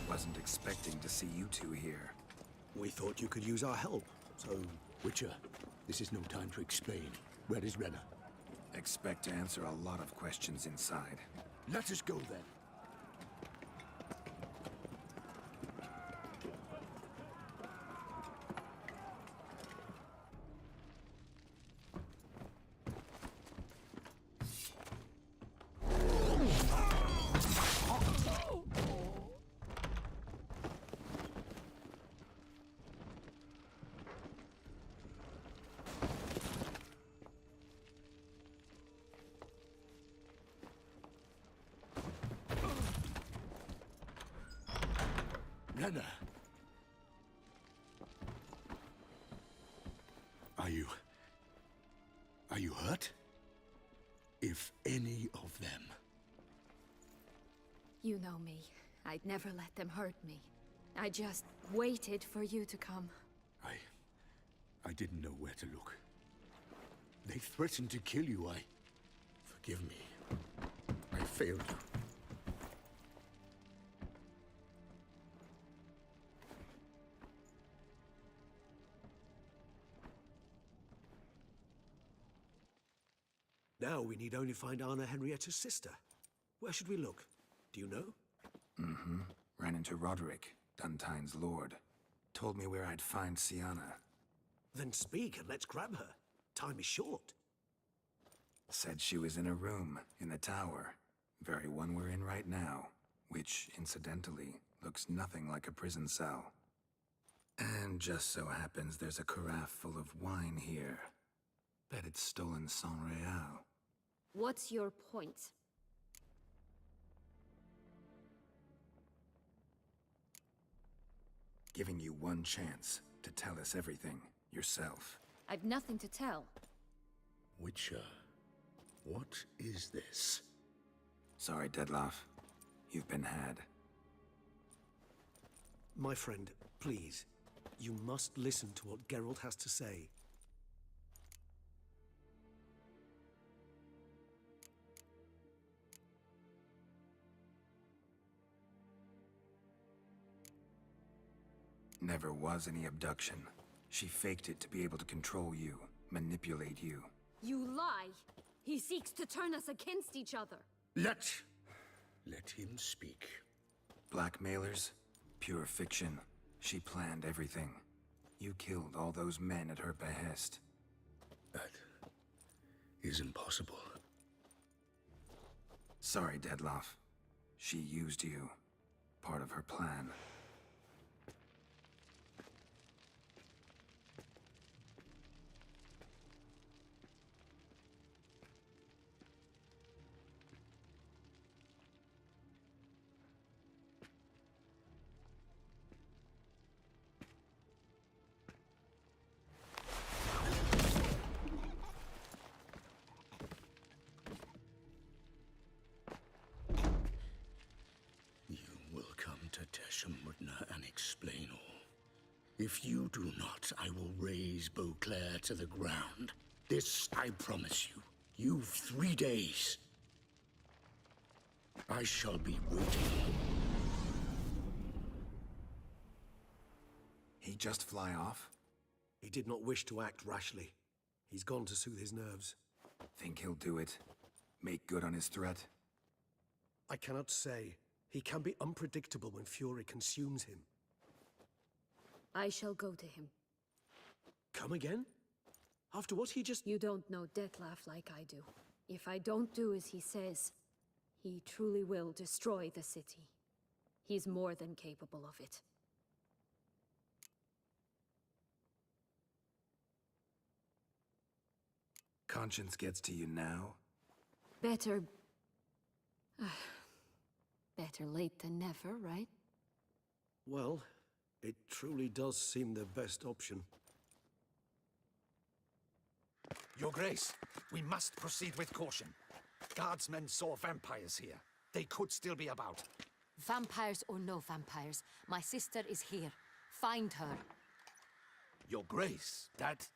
Wasn't expecting to see you two here. We thought you could use our help, so... Witcher, this is no time to explain. Where is Renna? Expect to answer a lot of questions inside. Let us go then. Renna! Are you hurt? If any of them. You know me. I'd never let them hurt me. I just waited for you to come. I didn't know where to look. They threatened to kill you. Forgive me. I failed you. Now we need only find Anna Henrietta's sister. Where should we look? Do you know? Mm-hmm. Ran into Roderick, Duntine's lord. Told me where I'd find Sienna. Then speak and let's grab her. Time is short. Said she was in a room in the tower. Very one we're in right now. Which, incidentally, looks nothing like a prison cell. And just so happens there's a carafe full of wine here. Bet it's stolen San Real. What's your point? Giving you one chance to tell us everything yourself. I've nothing to tell. Witcher, what is this? Sorry, Dettlaff. You've been had. My friend, please. You must listen to what Geralt has to say. Never was any abduction. She faked it to be able to control you, manipulate you. You lie! He seeks to turn us against each other. Let him speak. Blackmailers? Pure fiction. She planned everything. You killed all those men at her behest. That is impossible. Sorry, Dettlaff. She used you. Part of her plan. and explain all. If you do not, I will raise Beauclair to the ground. This I promise you. You've 3 days. I shall be waiting. He just fly off? He did not wish to act rashly. He's gone to soothe his nerves. Think he'll do it? Make good on his threat? I cannot say. He can be unpredictable when fury consumes him. I shall go to him. Come again? After what he just... You don't know Detlef like I do. If I don't do as he says, he truly will destroy the city. He's more than capable of it. Conscience gets to you now? Better... better late than never, right? Well, it truly does seem the best option. Your Grace, we must proceed with caution. Guardsmen saw vampires here. They could still be about. Vampires or no vampires, my sister is here. Find her. Your Grace, that...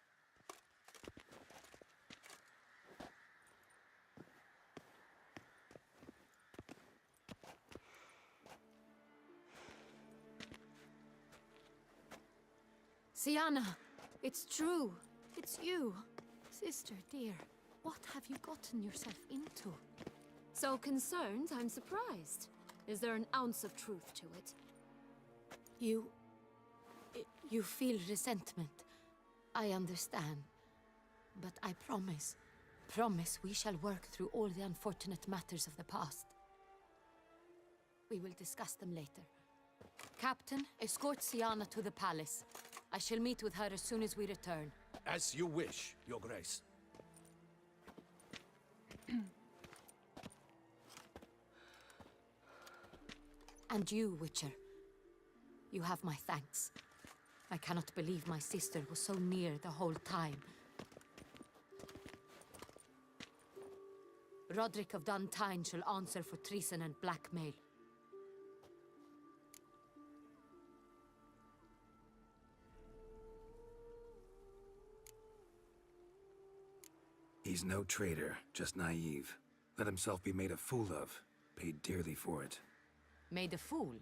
Sienna, it's true. It's you. Sister, dear, what have you gotten yourself into? So concerned, I'm surprised. Is there an ounce of truth to it? You feel resentment. I understand. But I promise we shall work through all the unfortunate matters of the past. We will discuss them later. Captain, escort Sienna to the palace. I shall meet with her as soon as we return. As you wish, Your Grace. And you, Witcher. You have my thanks. I cannot believe my sister was so near the whole time. Roderick of Duntine shall answer for treason and blackmail. He's no traitor, just naive. Let himself be made a fool of. Paid dearly for it. Made a fool?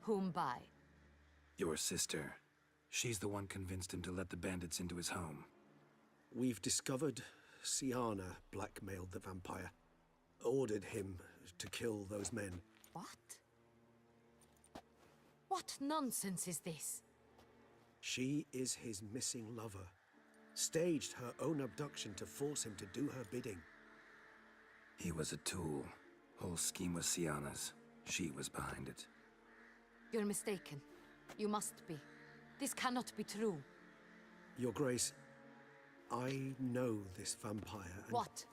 Whom by? Your sister. She's the one convinced him to let the bandits into his home. We've discovered Sienna blackmailed the vampire. Ordered him to kill those men. What? What nonsense is this? She is his missing lover. Staged her own abduction to force him to do her bidding. He was a tool. Whole scheme was Sienna's. She was behind it. You're mistaken. You must be. This cannot be true. Your Grace, I know this vampire and... What?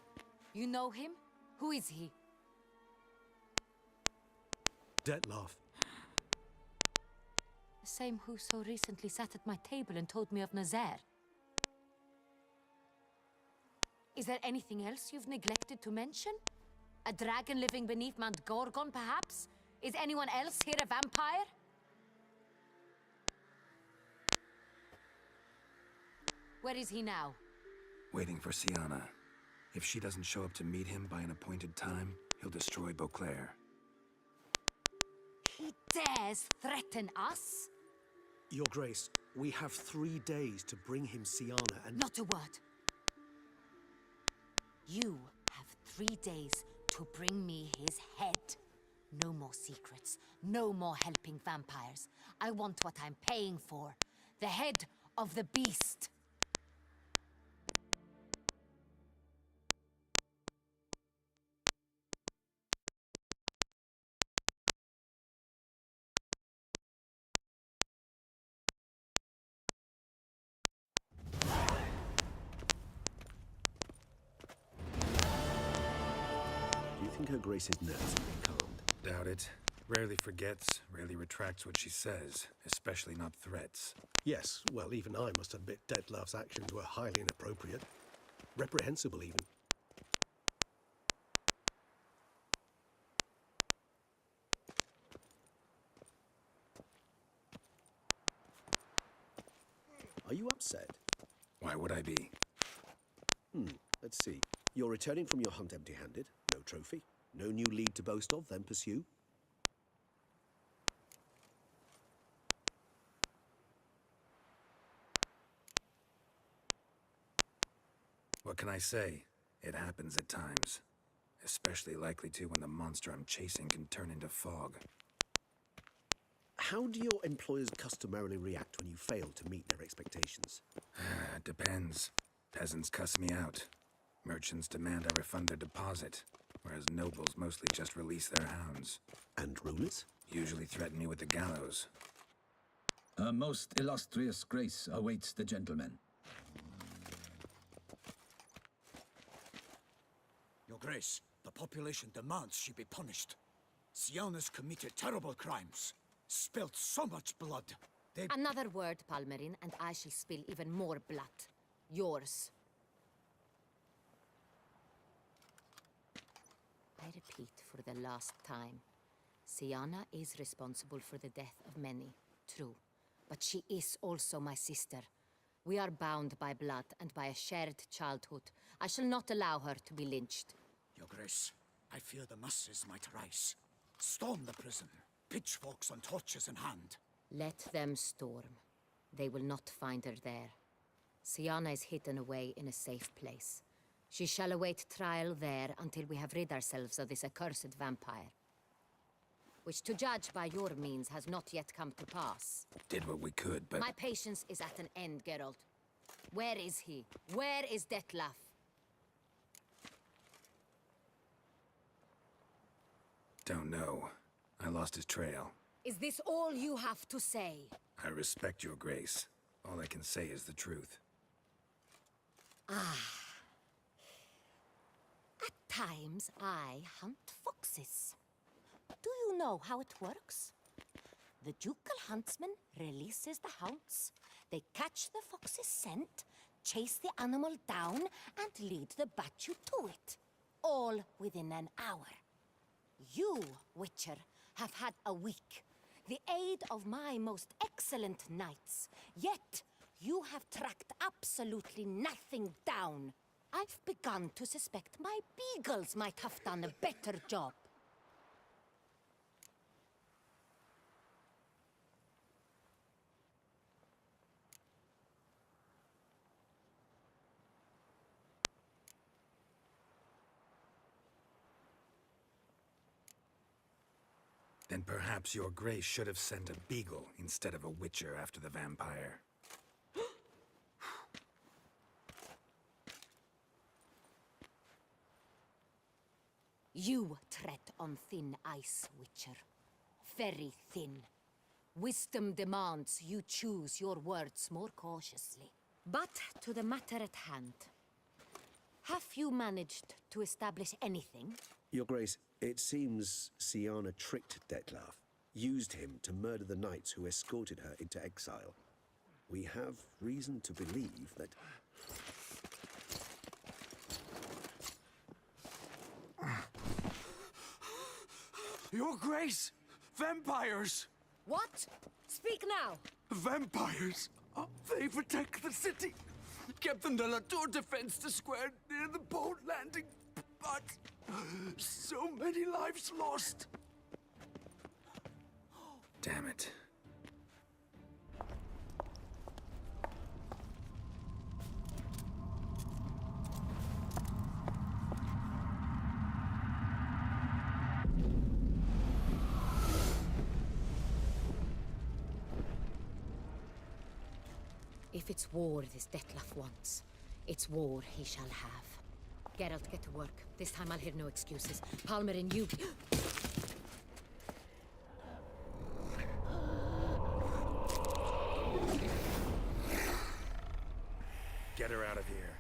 You know him? Who is he? Detlef. The same who so recently sat at my table and told me of Nazaire. Is there anything else you've neglected to mention? A dragon living beneath Mount Gorgon, perhaps? Is anyone else here a vampire? Where is he now? Waiting for Sienna. If she doesn't show up to meet him by an appointed time, he'll destroy Beauclair. He dares threaten us? Your Grace, we have 3 days to bring him Sienna and... Not a word. You have 3 days to bring me his head. No more secrets. No more helping vampires. I want what I'm paying for. The head of the beast. Do you think Her Grace's nerves will be calmed? Doubt it. Rarely forgets, rarely retracts what she says, especially not threats. Yes, well, even I must admit Detlef's actions were highly inappropriate. Reprehensible, even. you upset? Why would I be? Let's see. You're returning from your hunt empty-handed. No trophy. No new lead to boast of, then pursue. What can I say? It happens at times. Especially likely to when the monster I'm chasing can turn into fog. How do your employers customarily react when you fail to meet their expectations? It depends. Peasants cuss me out. Merchants demand I refund their deposit, whereas nobles mostly just release their hounds. And rulers? Usually threaten me with the gallows. A most illustrious grace awaits the gentleman. Your Grace, the population demands she be punished. Siana's committed terrible crimes. Spilt so much blood. They... Another word, Palmerin, and I shall spill even more blood. Yours. I repeat for the last time. Siana is responsible for the death of many, true. But she is also my sister. We are bound by blood and by a shared childhood. I shall not allow her to be lynched. Your Grace, I fear the masses might rise. Storm the prison, pitchforks and torches in hand. Let them storm. They will not find her there. Siana is hidden away in a safe place. She shall await trial there until we have rid ourselves of this accursed vampire. Which, to judge by your means, has not yet come to pass. Did what we could, but... My patience is at an end, Geralt. Where is he? Where is Detlef? Don't know. I lost his trail. Is this all you have to say? I respect your grace. All I can say is the truth. At times, I hunt foxes. Do you know how it works? The ducal huntsman releases the hounds. They catch the fox's scent, chase the animal down, and lead the Bachu to it. All within an hour. You, Witcher, have had a week. The aid of my most excellent knights. Yet, you have tracked absolutely nothing down. I've begun to suspect my beagles might have done a better job. Then perhaps your grace should have sent a beagle instead of a witcher after the vampire. You tread on thin ice, Witcher. Very thin. Wisdom demands you choose your words more cautiously. But to the matter at hand. Have you managed to establish anything? Your Grace, it seems Siana tricked Detlef, used him to murder the knights who escorted her into exile. We have reason to believe that... Your Grace! Vampires! What? Speak now! Vampires! They protect the city! Captain de la Tour defends the square near the boat landing, but so many lives lost. Damn it. If it's war this Detlef wants, it's war he shall have. Geralt, get to work. This time I'll hear no excuses. Palmerin, you... Get her out of here.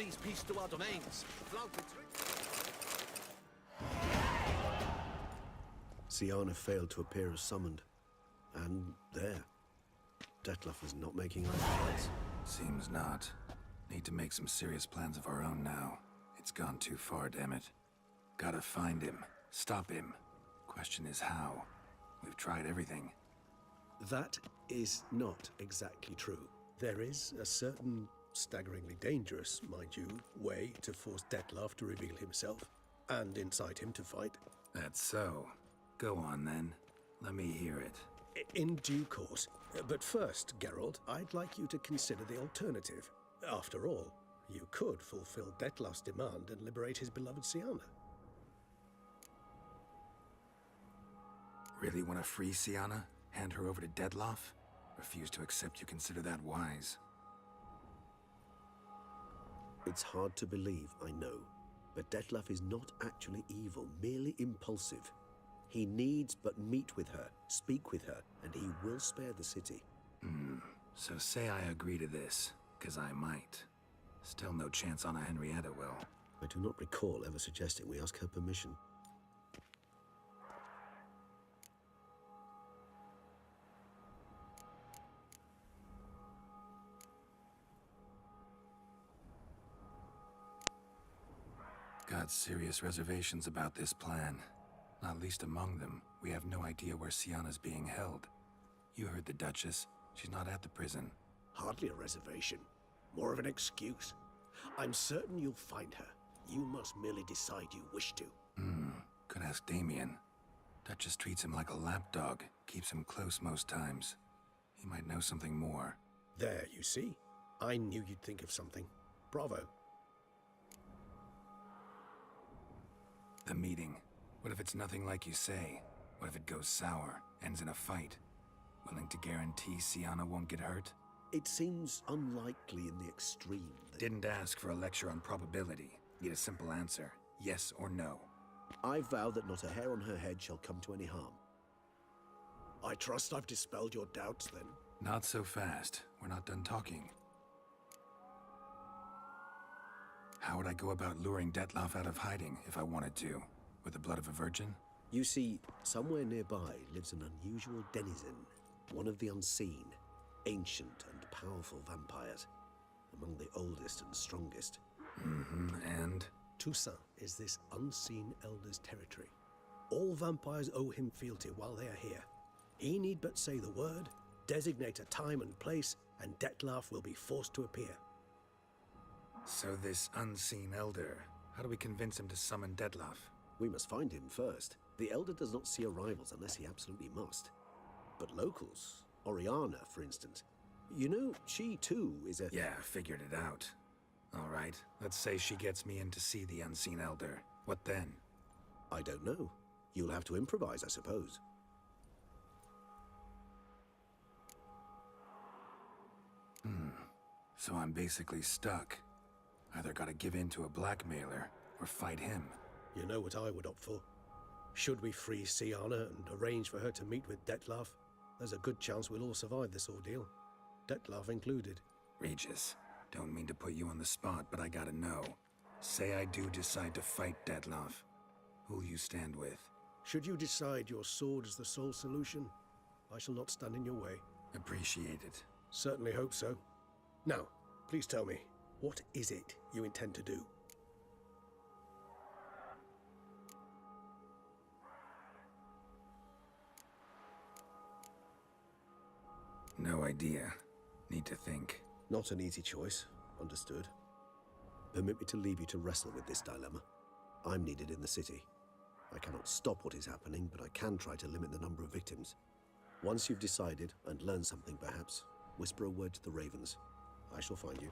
brings peace to our domains. Flout its Siana failed to appear as summoned. And there. Detlef is not making eye contact. Seems not. Need to make some serious plans of our own now. It's gone too far, damn it. Gotta find him. Stop him. Question is how. We've tried everything. That is not exactly true. There is a certain, staggeringly dangerous, mind you, way to force Detlef to reveal himself and incite him to fight. That's so. Go on, then. Let me hear it. In due course. But first, Geralt, I'd like you to consider the alternative. After all, you could fulfill Detlef's demand and liberate his beloved Siana. Really want to free Siana? Hand her over to Detlef? Refuse to accept you consider that wise. It's hard to believe, I know. But Detlef is not actually evil, merely impulsive. He needs but meet with her, speak with her, and he will spare the city. So say I agree to this, 'cause I might. Still no chance Anna Henrietta will. I do not recall ever suggesting we ask her permission. Got serious reservations about this plan. Not least among them, we have no idea where Siana's being held. You heard the Duchess. She's not at the prison. Hardly a reservation. More of an excuse. I'm certain you'll find her. You must merely decide you wish to. Could ask Damien. Duchess treats him like a lapdog. Keeps him close most times. He might know something more. There, you see? I knew you'd think of something. Bravo. The meeting. What if it's nothing like you say? What if it goes sour, ends in a fight? Willing to guarantee Siana won't get hurt? It seems unlikely in the extreme that... Didn't ask for a lecture on probability. Need a simple answer. Yes or no. I vow that not a hair on her head shall come to any harm. I trust I've dispelled your doubts, then. Not so fast. We're not done talking. How would I go about luring Detlef out of hiding if I wanted to? With the blood of a virgin? You see, somewhere nearby lives an unusual denizen. One of the unseen, ancient and powerful vampires. Among the oldest and strongest. And? Toussaint is this unseen elder's territory. All vampires owe him fealty while they are here. He need but say the word, designate a time and place, and Detlef will be forced to appear. So this unseen elder, how do we convince him to summon Detlef? We must find him first. The elder does not see arrivals unless he absolutely must. But locals, Oriana, for instance, you know, she too is a... Yeah, figured it out. All right, let's say she gets me in to see the unseen elder. What then? I don't know. You'll have to improvise, I suppose. So I'm basically stuck. Either gotta give in to a blackmailer, or fight him. You know what I would opt for. Should we free Siana and arrange for her to meet with Detlef, there's a good chance we'll all survive this ordeal. Detlef included. Regis, don't mean to put you on the spot, but I gotta know. Say I do decide to fight Detlef. Who'll you stand with? Should you decide your sword is the sole solution, I shall not stand in your way. Appreciate it. Certainly hope so. Now, please tell me, what is it you intend to do? No idea. Need to think. Not an easy choice. Understood. Permit me to leave you to wrestle with this dilemma. I'm needed in the city. I cannot stop what is happening, but I can try to limit the number of victims. Once you've decided, and learned something perhaps, whisper a word to the ravens. I shall find you.